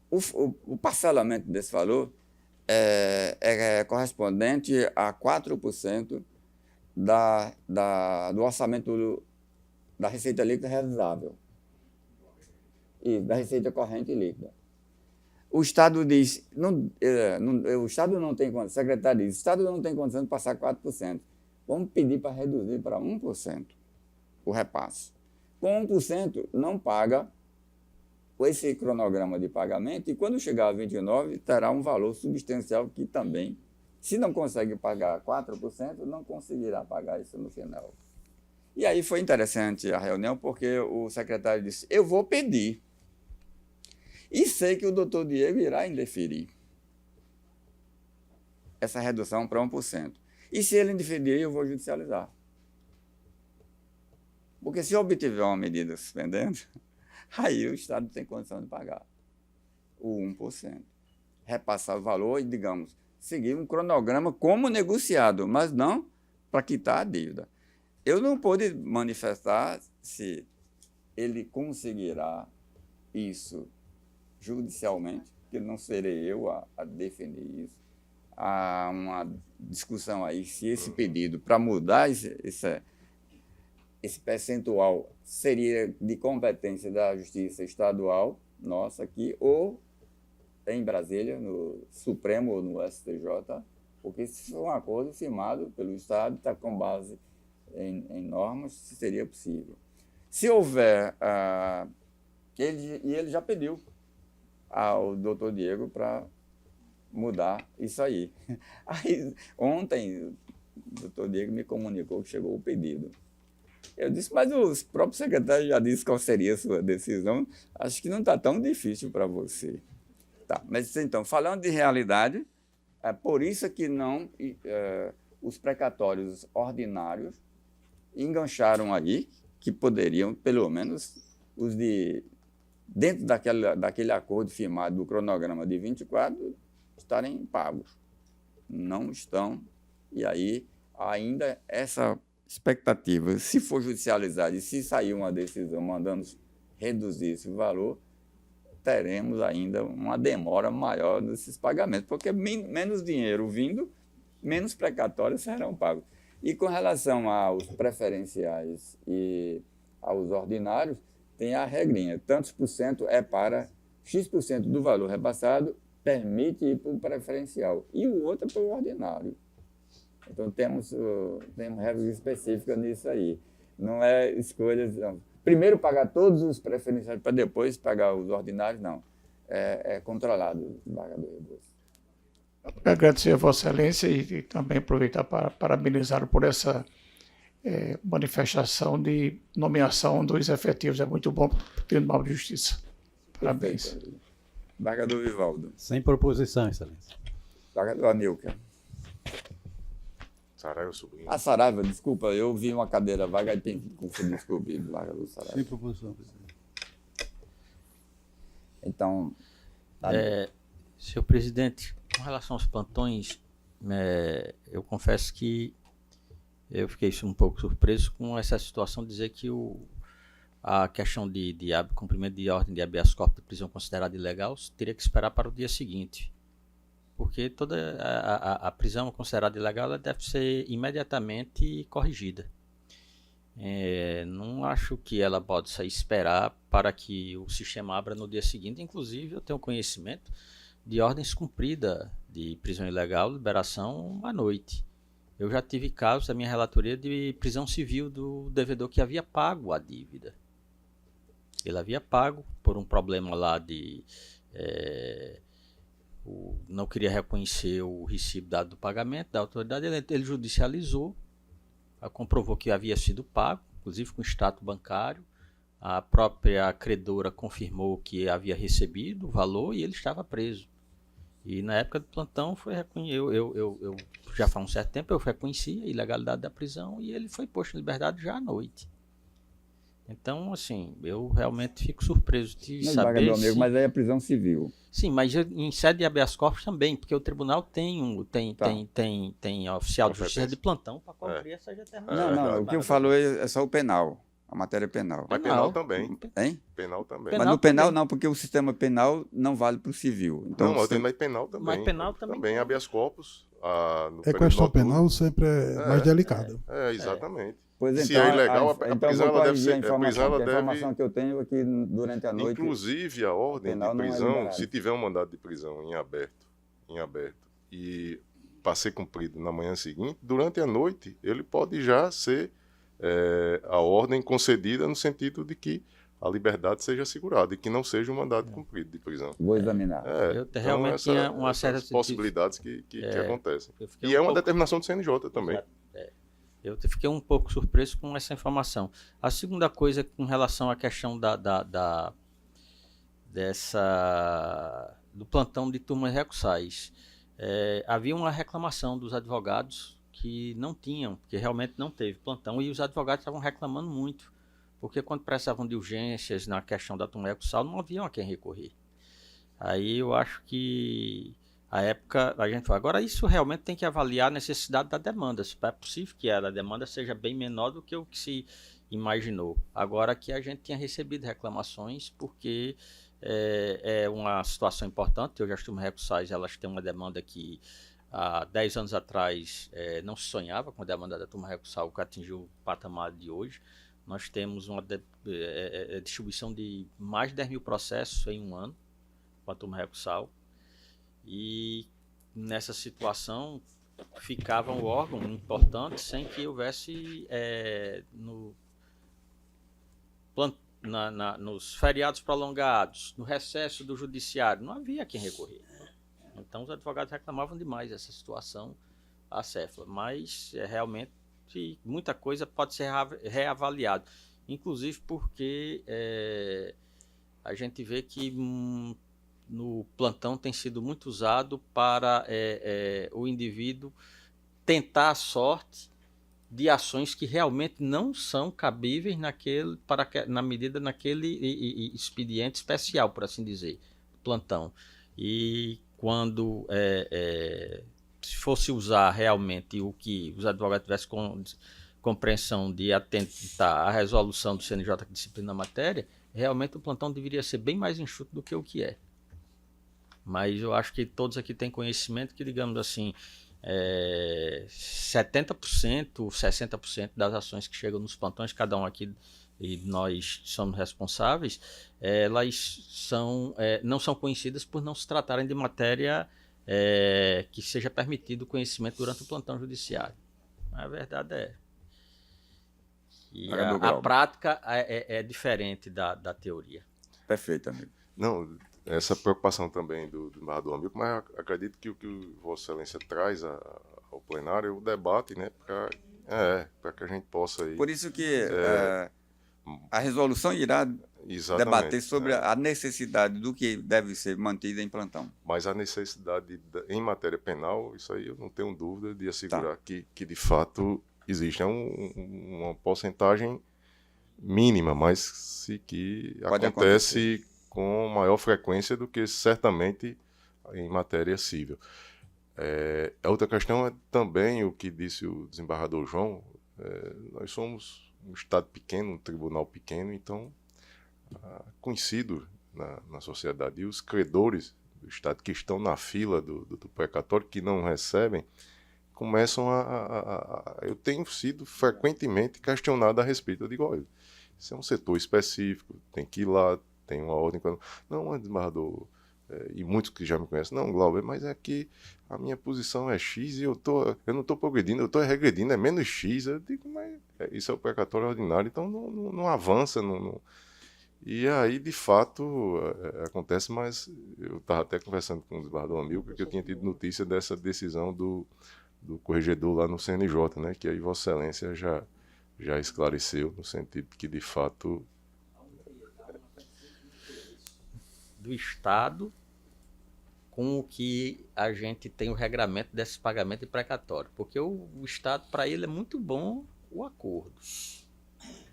O parcelamento desse valor é correspondente a 4% do orçamento da receita líquida realizável. E da receita corrente líquida. O Estado diz, o Estado não tem condição, o secretário diz, o Estado não tem condição de passar 4%. Vamos pedir para reduzir para 1% o repasse. Com 1% não paga esse cronograma de pagamento e quando chegar a 29 terá um valor substancial que também, se não consegue pagar 4%, não conseguirá pagar isso no final. E aí foi interessante a reunião porque o secretário disse, eu vou pedir. E sei que o doutor Diego irá indeferir essa redução para 1%. E se ele indeferir, eu vou judicializar. Porque se eu obtiver uma medida suspendendo, aí o Estado tem condição de pagar o 1%. Repassar o valor e, digamos, seguir um cronograma como negociado, mas não para quitar a dívida. Eu não pude manifestar se ele conseguirá isso judicialmente, porque não serei eu a defender isso. Há uma discussão aí se esse pedido para mudar esse percentual seria de competência da Justiça Estadual, nossa aqui, ou em Brasília, no Supremo ou no STJ, porque se for um acordo firmado pelo Estado, está com base em normas, seria possível. Se houver... ele já pediu ao doutor Diego para mudar isso aí. Aí, ontem, o doutor Diego me comunicou que chegou o pedido. Eu disse, mas os próprios secretários já disseram qual seria a sua decisão. Acho que não está tão difícil para você. Tá, mas então, falando de realidade, é por isso que não os precatórios ordinários engancharam aí, que poderiam, pelo menos, os de dentro daquele acordo firmado do cronograma de 24, estarem pagos. Não estão. E aí, ainda essa expectativa, se for judicializado e se sair uma decisão mandando reduzir esse valor, teremos ainda uma demora maior nesses pagamentos, porque menos dinheiro vindo, menos precatórios serão pagos. E com relação aos preferenciais e aos ordinários, tem a regrinha, tantos por cento é para X% do valor repassado, permite ir para o preferencial, e o outro é para o ordinário. Então, temos regras específicas nisso aí. Não é escolhas... Não. Primeiro pagar todos os preferenciais para depois pagar os ordinários, não. É controlado o desembargador Rebouças.
Agradecer a Vossa Excelência e também aproveitar para parabenizá-lo por essa manifestação de nomeação dos efetivos. É muito bom para o Tribunal de Justiça. Parabéns.
Desembargador Vivaldo.
Sem proposição, Excelência.
Desembargador Anilca.
Saraiva, sobrinho.
Saraiva, desculpa, eu vi uma cadeira vaga e tem que confundir, desculpe, desembargador Saraiva.
Sem proposição, presidente.
Então...
Senhor presidente, com relação aos plantões, eu confesso que eu fiquei um pouco surpreso com essa situação de dizer que a questão de cumprimento de ordem de habeas corpus de prisão considerada ilegal teria que esperar para o dia seguinte. Porque toda a prisão considerada ilegal ela deve ser imediatamente corrigida. Não acho que ela possa esperar para que o sistema abra no dia seguinte. Inclusive, eu tenho conhecimento de ordens cumpridas de prisão ilegal, liberação à noite. Eu já tive casos da minha relatoria de prisão civil do devedor que havia pago a dívida. Ele havia pago por um problema lá de... não queria reconhecer o recibo dado do pagamento da autoridade, ele judicializou, comprovou que havia sido pago, inclusive com extrato bancário, a própria credora confirmou que havia recebido o valor e ele estava preso. E na época do plantão, eu já faz um certo tempo, eu reconheci a ilegalidade da prisão e ele foi posto em liberdade já à noite. Então, assim, eu realmente fico surpreso de saber
amigo, mas aí é prisão civil.
Sim, mas em sede de habeas corpus também, porque o tribunal tem oficial de justiça de plantão para cumprir essa determinação.
Não, o que eu falo é só o penal, a matéria penal.
Mas penal também.
Hein?
Penal também.
Mas no penal não, porque o sistema penal não vale para o civil. Então,
mas penal também.
Mas penal também.
Também habeas corpus.
Questão penal sempre é mais delicada.
Exatamente.
Pois
se é ilegal, a prisão ela deve ser...
A informação que eu tenho aqui durante a noite...
Inclusive, a ordem de prisão, se tiver um mandado de prisão em aberto, e para ser cumprido na manhã seguinte, durante a noite, ele pode já ser a ordem concedida no sentido de que a liberdade seja assegurada e que não seja um mandado cumprido de prisão.
Vou examinar.
Eu realmente tinha uma série de
possibilidades que acontecem. E é uma determinação do CNJ também.
Eu fiquei um pouco surpreso com essa informação. A segunda coisa, com relação à questão do plantão de turmas recursais, havia uma reclamação dos advogados que não tinham, porque realmente não teve plantão, e os advogados estavam reclamando muito, porque quando precisavam de urgências na questão da turma recursal, não haviam a quem recorrer. Aí eu acho que a época, a gente falou, agora isso realmente tem que avaliar a necessidade da demanda. Se é possível que a demanda seja bem menor do que o que se imaginou. Agora que a gente tinha recebido reclamações, porque é uma situação importante. Hoje as turmas recursais, elas têm uma demanda que há 10 anos atrás não se sonhava com a demanda da turma recursal, que atingiu o patamar de hoje. Nós temos uma distribuição de mais de 10 mil processos em um ano com a turma recursal. E nessa situação ficava um órgão importante sem que houvesse nos feriados prolongados, no recesso do judiciário, não havia quem recorrer. Então, os advogados reclamavam demais dessa situação acéfala, mas realmente muita coisa pode ser reavaliada, inclusive porque a gente vê que no plantão tem sido muito usado para o indivíduo tentar a sorte de ações que realmente não são cabíveis na medida naquele expediente especial, por assim dizer, plantão. E quando se fosse usar realmente o que os advogados tivessem compreensão de atentar à resolução do CNJ que disciplina a matéria, realmente o plantão deveria ser bem mais enxuto do que o que é. Mas eu acho que todos aqui têm conhecimento que, digamos assim, 70%, 60% das ações que chegam nos plantões, cada um aqui, e nós somos responsáveis, elas não são conhecidas por não se tratarem de matéria que seja permitido o conhecimento durante o plantão judiciário. A verdade é. E a prática é diferente da teoria.
Perfeito, amigo.
Não, essa preocupação também do embargador amigo, mas eu acredito que o que Vossa Excelência traz ao plenário é o debate, né, para que a gente possa...
Por isso que a resolução irá debater sobre a necessidade do que deve ser mantido em plantão.
Mas a necessidade em matéria penal, isso aí eu não tenho dúvida de assegurar que de fato existe. É uma porcentagem mínima, mas que acontece com maior frequência do que certamente em matéria civil. A outra questão é também o que disse o desembargador João. Nós somos um Estado pequeno, um tribunal pequeno, então conhecido na sociedade. E os credores do Estado que estão na fila do precatório, que não recebem, começam eu tenho sido frequentemente questionado a respeito. Eu digo, olha, isso é um setor específico, tem que ir lá, tem uma ordem. Não, desembargador, e muitos que já me conhecem, não, Glauber, mas é que a minha posição é X e eu não estou progredindo, eu estou regredindo, é menos X. Eu digo, mas isso é o precatório ordinário, então não avança. E aí, de fato, acontece, mas eu estava até conversando com o desembargador amigo, porque eu tinha tido notícia dessa decisão do corregedor lá no CNJ, né, que aí Vossa Excelência já esclareceu, no sentido que, de fato...
do Estado com o que a gente tem o regramento desse pagamento de precatório, porque o Estado, para ele, é muito bom o acordo.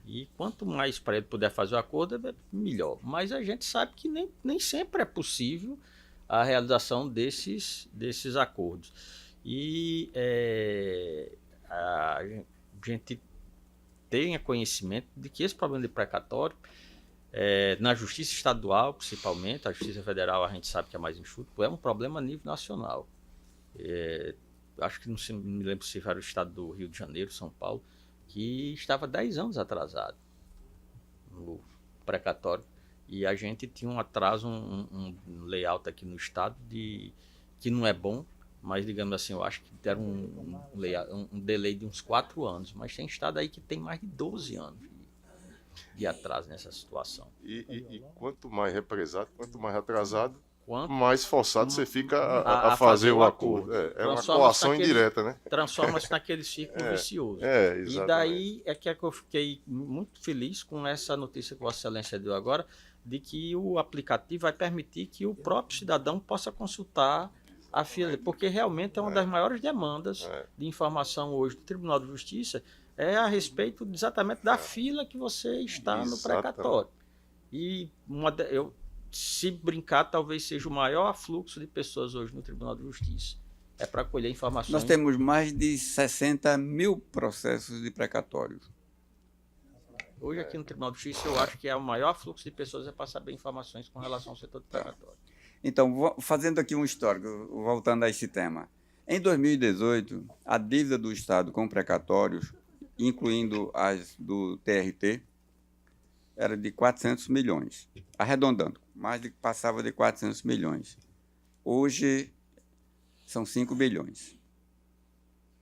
E quanto mais para ele puder fazer o acordo, melhor. Mas a gente sabe que nem sempre é possível a realização desses acordos. E a gente tenha conhecimento de que esse problema de precatório, na Justiça Estadual, principalmente, a Justiça Federal a gente sabe que é mais enxuto, é um problema a nível nacional. Acho que não me lembro se era o estado do Rio de Janeiro, São Paulo, que estava 10 anos atrasado no precatório. E a gente tinha um atraso, um layout aqui no estado que não é bom, mas, digamos assim, eu acho que era um delay de uns 4 anos. Mas tem estado aí que tem mais de 12 anos de atraso nessa situação.
E quanto mais represado, quanto mais atrasado, mais forçado você fica a fazer o acordo. É uma coação indireta, né?
Transforma-se naquele ciclo vicioso.
Exatamente.
E daí é que eu fiquei muito feliz com essa notícia que Vossa Excelência deu agora, de que o aplicativo vai permitir que o próprio cidadão possa consultar a fila, porque realmente é uma das maiores demandas de informação hoje do Tribunal de Justiça, a respeito exatamente da fila que você está no precatório. E se brincar, talvez seja o maior afluxo de pessoas hoje no Tribunal de Justiça. É para colher informações.
Nós temos mais de 60 mil processos de precatórios.
Hoje aqui no Tribunal de Justiça eu acho que o maior fluxo de pessoas é para saber informações com relação ao setor de precatório.
Então, fazendo aqui um histórico, voltando a esse tema. Em 2018, a dívida do Estado com precatórios, incluindo as do TRT, era de 400 milhões. Arredondando, passava de 400 milhões. Hoje, são 5 bilhões.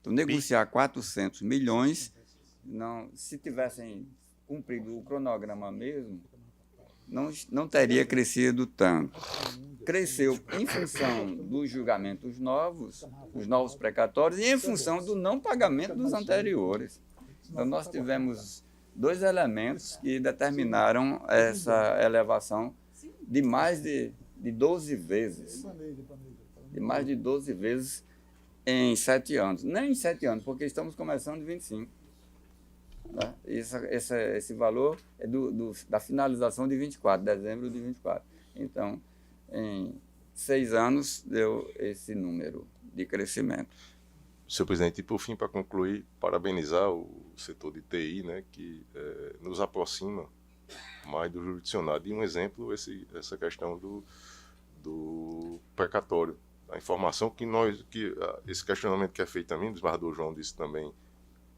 Então, negociar 400 milhões, se tivessem cumprido o cronograma mesmo, não teria crescido tanto. Cresceu em função dos julgamentos novos, os novos precatórios, e em função do não pagamento dos anteriores. Então, nós tivemos 2 elementos que determinaram essa elevação de mais de 12 vezes. De mais de 12 vezes em 7 anos. Nem em 7 anos, porque estamos começando em 25. Né? Esse valor é da finalização de 24, dezembro de 24. Então, em 6 anos, deu esse número de crescimento.
Senhor presidente, e por fim, para concluir, parabenizar o setor de TI, né, que nos aproxima mais do jurisdicionado. E um exemplo, essa questão do precatório. A informação que esse questionamento que é feito também, o desembargador João disse também,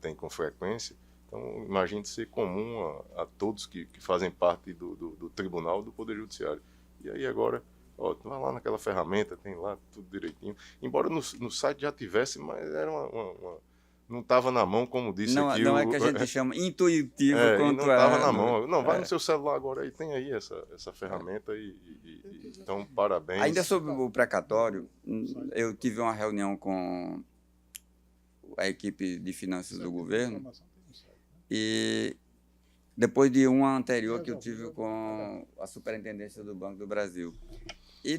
tem com frequência. Então, imagine ser comum a todos que fazem parte do tribunal, do Poder Judiciário. E aí agora, vai lá naquela ferramenta, tem lá tudo direitinho. Embora no site já tivesse, mas era não estava na mão, como disse aqui.
Não é que a gente chama intuitivo quanto
não estava na mão. Não, vai no seu celular agora aí, tem aí essa ferramenta. Então, parabéns.
Ainda sobre o precatório, eu tive uma reunião com a equipe de finanças do governo e depois de uma anterior que eu tive com a Superintendência do Banco do Brasil. E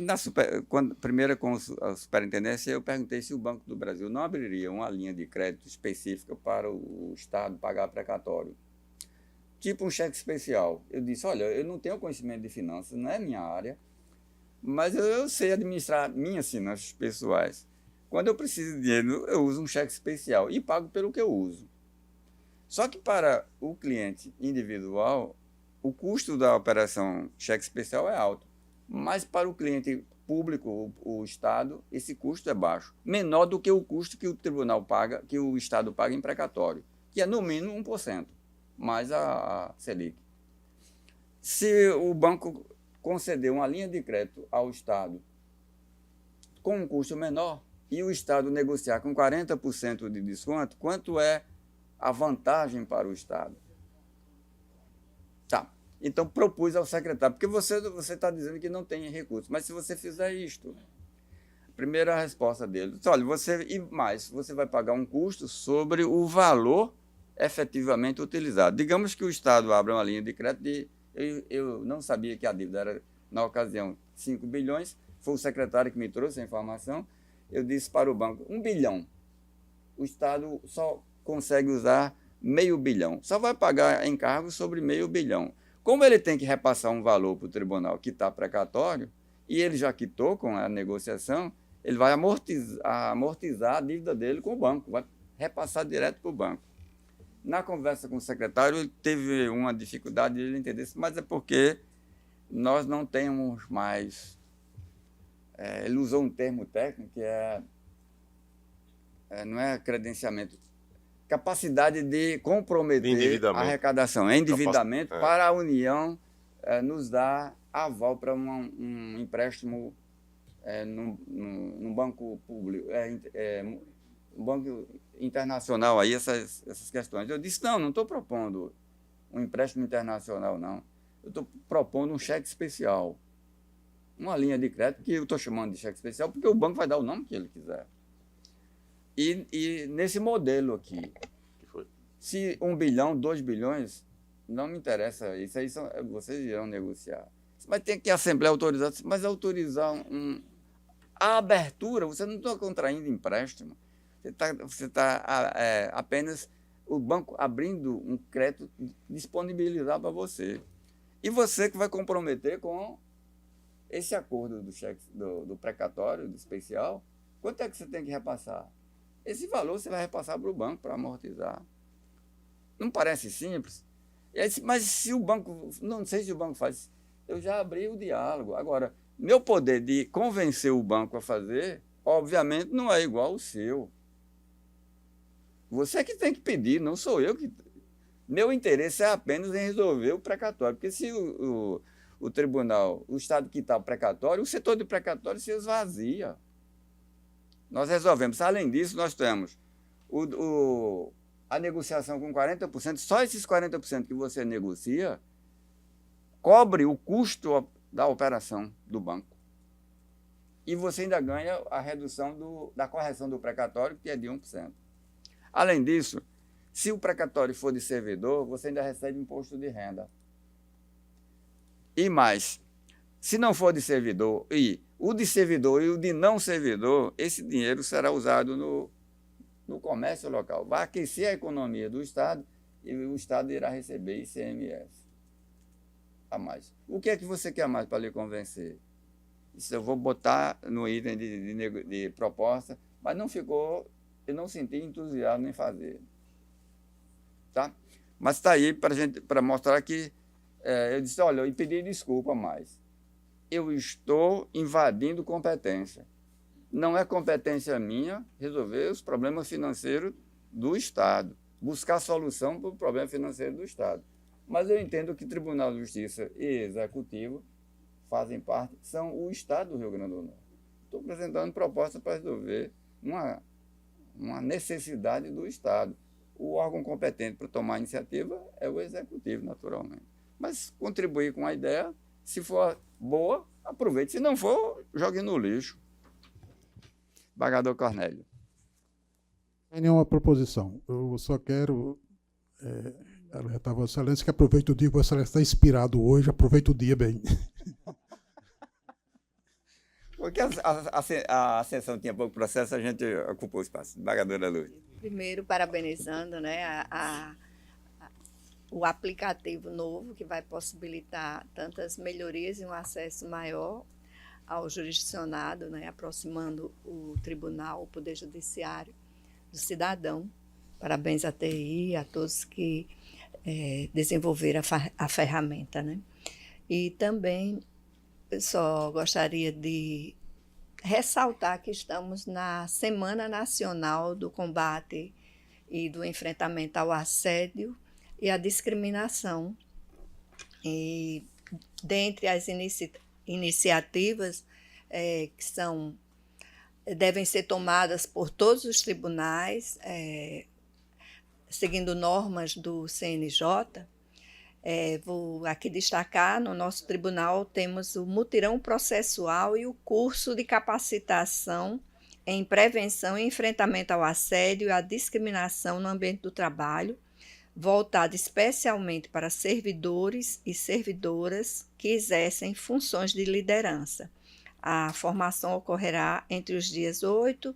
primeiro com a Superintendência, eu perguntei se o Banco do Brasil não abriria uma linha de crédito específica para o Estado pagar precatório. Tipo um cheque especial. Eu disse, olha, eu não tenho conhecimento de finanças, não é minha área, mas eu sei administrar minhas finanças pessoais. Quando eu preciso de dinheiro, eu uso um cheque especial e pago pelo que eu uso. Só que para o cliente individual, o custo da operação cheque especial é alto. Mas para o cliente público, o Estado, esse custo é baixo. Menor do que o custo que o tribunal paga, que o Estado paga em precatório, que é no mínimo 1%, mais a Selic. Se o banco conceder uma linha de crédito ao Estado com um custo menor e o Estado negociar com 40% de desconto, quanto é a vantagem para o Estado? Tá. Então, propus ao secretário, porque você está dizendo que não tem recursos, mas se você fizer isto, a primeira resposta dele, disse, olha, você vai pagar um custo sobre o valor efetivamente utilizado. Digamos que o Estado abra uma linha de crédito, eu não sabia que a dívida era, na ocasião, 5 bilhões, foi o secretário que me trouxe a informação, eu disse para o banco, 1 bilhão. O Estado só consegue usar meio bilhão, só vai pagar encargos sobre meio bilhão. Como ele tem que repassar um valor para o tribunal quitar precatório, e ele já quitou com a negociação, ele vai amortizar a dívida dele com o banco, vai repassar direto para o banco. Na conversa com o secretário, ele teve uma dificuldade de ele entender isso, mas é porque nós não temos mais... ele usou um termo técnico que não é credenciamento, capacidade de comprometer a arrecadação, endividamento para a União nos dar aval para um empréstimo num banco público, um banco internacional, aí essas questões. Eu disse, não estou propondo um empréstimo internacional, não. Eu estou propondo um cheque especial, uma linha de crédito que eu estou chamando de cheque especial porque o banco vai dar o nome que ele quiser. E nesse modelo aqui, se 1 bilhão, 2 bilhões, não me interessa, isso aí vocês irão negociar. Mas tem que a Assembleia autorizar, mas autorizar a abertura, você não está contraindo empréstimo, você está apenas o banco abrindo um crédito disponibilizar para você. E você que vai comprometer com esse acordo do cheque, do precatório, do especial, quanto é que você tem que repassar? Esse valor você vai repassar para o banco para amortizar. Não parece simples? Mas se o banco... Não sei se o banco faz. Eu já abri o diálogo. Agora, meu poder de convencer o banco a fazer, obviamente, não é igual ao seu. Você que tem que pedir, não sou eu que... Meu interesse é apenas em resolver o precatório. Porque se o tribunal, o Estado quitar o precatório, o setor de precatório se esvazia. Nós resolvemos. Além disso, nós temos a a negociação com 40%, só esses 40% que você negocia cobre o custo da operação do banco. E você ainda ganha a redução da correção do precatório, que é de 1%. Além disso, se o precatório for de servidor, você ainda recebe imposto de renda. E mais, se não for de servidor, e o de servidor e o de não servidor, esse dinheiro será usado no comércio local. Vai aquecer a economia do Estado e o Estado irá receber ICMS a mais. O que é que você quer mais para lhe convencer? Isso eu vou botar no item de proposta, mas não ficou, eu não senti entusiasmo em fazer. Tá? Mas está aí para mostrar que eu disse, olha, eu pedi desculpa, mas eu estou invadindo competência. Não é competência minha resolver os problemas financeiros do Estado, buscar solução para o problema financeiro do Estado. Mas eu entendo que Tribunal de Justiça e Executivo fazem parte, são o Estado do Rio Grande do Norte. Estou apresentando proposta para resolver uma necessidade do Estado. O órgão competente para tomar iniciativa é o Executivo, naturalmente. Mas contribuir com a ideia, se for boa, aproveite. Se não for, jogue no lixo. Embargador Cornélio.
Não tem nenhuma proposição. Eu só quero alertar Vossa Excelência que aproveite o dia que Vossa Excelência está inspirado hoje, aproveite o dia bem.
Porque a sessão tinha pouco processo, a gente ocupou o espaço. Embargadora Luz.
Primeiro, parabenizando, né, o aplicativo novo, que vai possibilitar tantas melhorias e um acesso maior ao jurisdicionado, né, aproximando o tribunal, o poder judiciário do cidadão. Parabéns à TI, a todos que desenvolveram a ferramenta, né? E também só gostaria de ressaltar que estamos na Semana Nacional do Combate e do Enfrentamento ao Assédio e à Discriminação. E dentre as iniciativas que devem ser tomadas por todos os tribunais, seguindo normas do CNJ, vou aqui destacar, no nosso tribunal temos o mutirão processual e o curso de capacitação em prevenção e enfrentamento ao assédio e à discriminação no ambiente do trabalho, voltado especialmente para servidores e servidoras que exercem funções de liderança. A formação ocorrerá entre os dias 8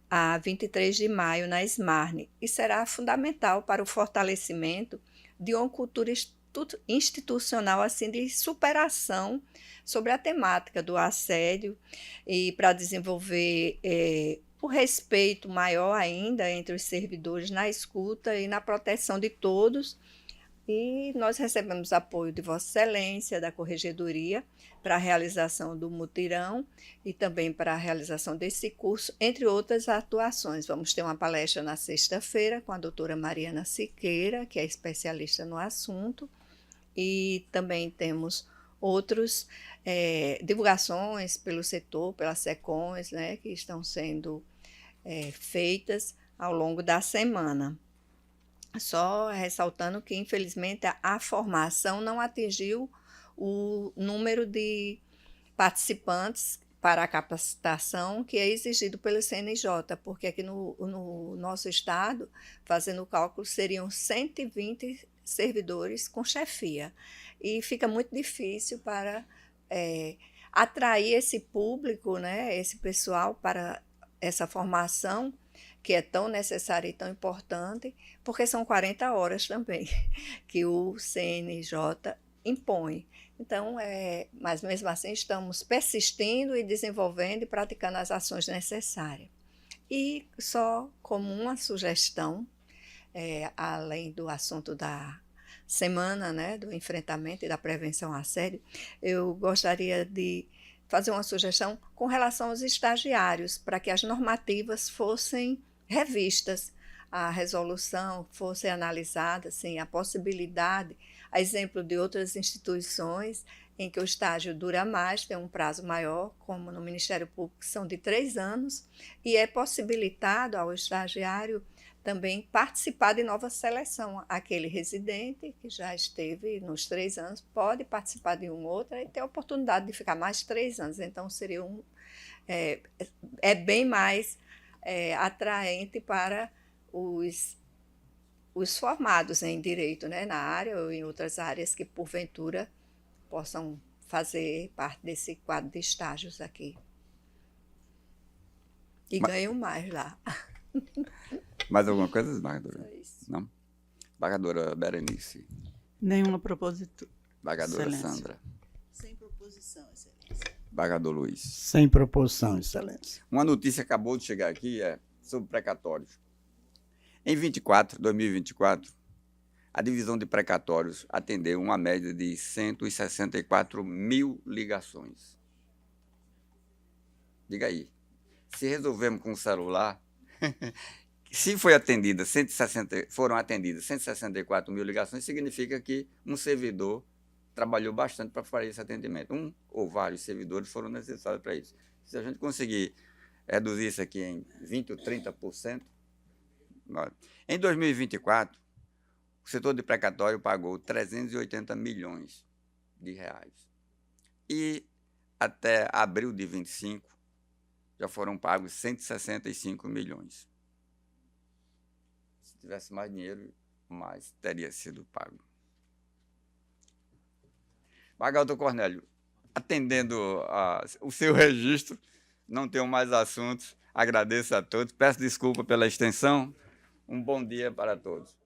a 23 de maio na SMARNE e será fundamental para o fortalecimento de uma cultura institucional assim, de superação sobre a temática do assédio e para desenvolver o respeito maior ainda entre os servidores na escuta e na proteção de todos. E nós recebemos apoio de Vossa Excelência, da Corregedoria, para a realização do mutirão e também para a realização desse curso, entre outras atuações. Vamos ter uma palestra na sexta-feira com a doutora Mariana Siqueira, que é especialista no assunto, e também temos outras divulgações pelo setor, pelas SECONs, né, que estão sendo feitas ao longo da semana. Só ressaltando que, infelizmente, a formação não atingiu o número de participantes para a capacitação que é exigido pelo CNJ, porque aqui no nosso estado, fazendo o cálculo, seriam 120 servidores com chefia. E fica muito difícil para atrair esse público, né, esse pessoal para essa formação, que é tão necessária e tão importante, porque são 40 horas também que o CNJ impõe. Então, mas mesmo assim estamos persistindo e desenvolvendo e praticando as ações necessárias. E só como uma sugestão, além do assunto da semana, né, do enfrentamento e da prevenção ao assédio, eu gostaria de fazer uma sugestão com relação aos estagiários, para que as normativas fossem revistas, a resolução fosse analisada, assim, a possibilidade, a exemplo de outras instituições em que o estágio dura mais, tem um prazo maior, como no Ministério Público, são de 3 anos, e é possibilitado ao estagiário também participar de nova seleção. Aquele residente que já esteve nos 3 anos pode participar de um outro e ter a oportunidade de ficar mais 3 anos. Então, seria bem mais atraente para os formados em direito, né, na área ou em outras áreas que, porventura, possam fazer parte desse quadro de estágios aqui. E ganham mais lá.
Mais alguma coisa, desembargadora? Não? Desembargadora Berenice.
Nenhuma propositura.
Desembargadora Sandra.
Sem proposição, Excelência.
Desembargador Luiz.
Sem proposição, Excelência.
Uma notícia acabou de chegar aqui, sobre precatórios. Em 2024, a divisão de precatórios atendeu uma média de 164 mil ligações. Diga aí, se resolvemos com o celular, se foram atendidas 164 mil ligações, significa que um servidor trabalhou bastante para fazer esse atendimento. Um ou vários servidores foram necessários para isso. Se a gente conseguir reduzir isso aqui em 20% ou 30%, em 2024, o setor de precatório pagou 380 milhões de reais. E até abril de 25, já foram pagos 165 milhões. Se tivesse mais dinheiro, mais teria sido pago. Magalto Cornélio, atendendo o seu registro, não tenho mais assuntos. Agradeço a todos. Peço desculpa pela extensão. Um bom dia para todos.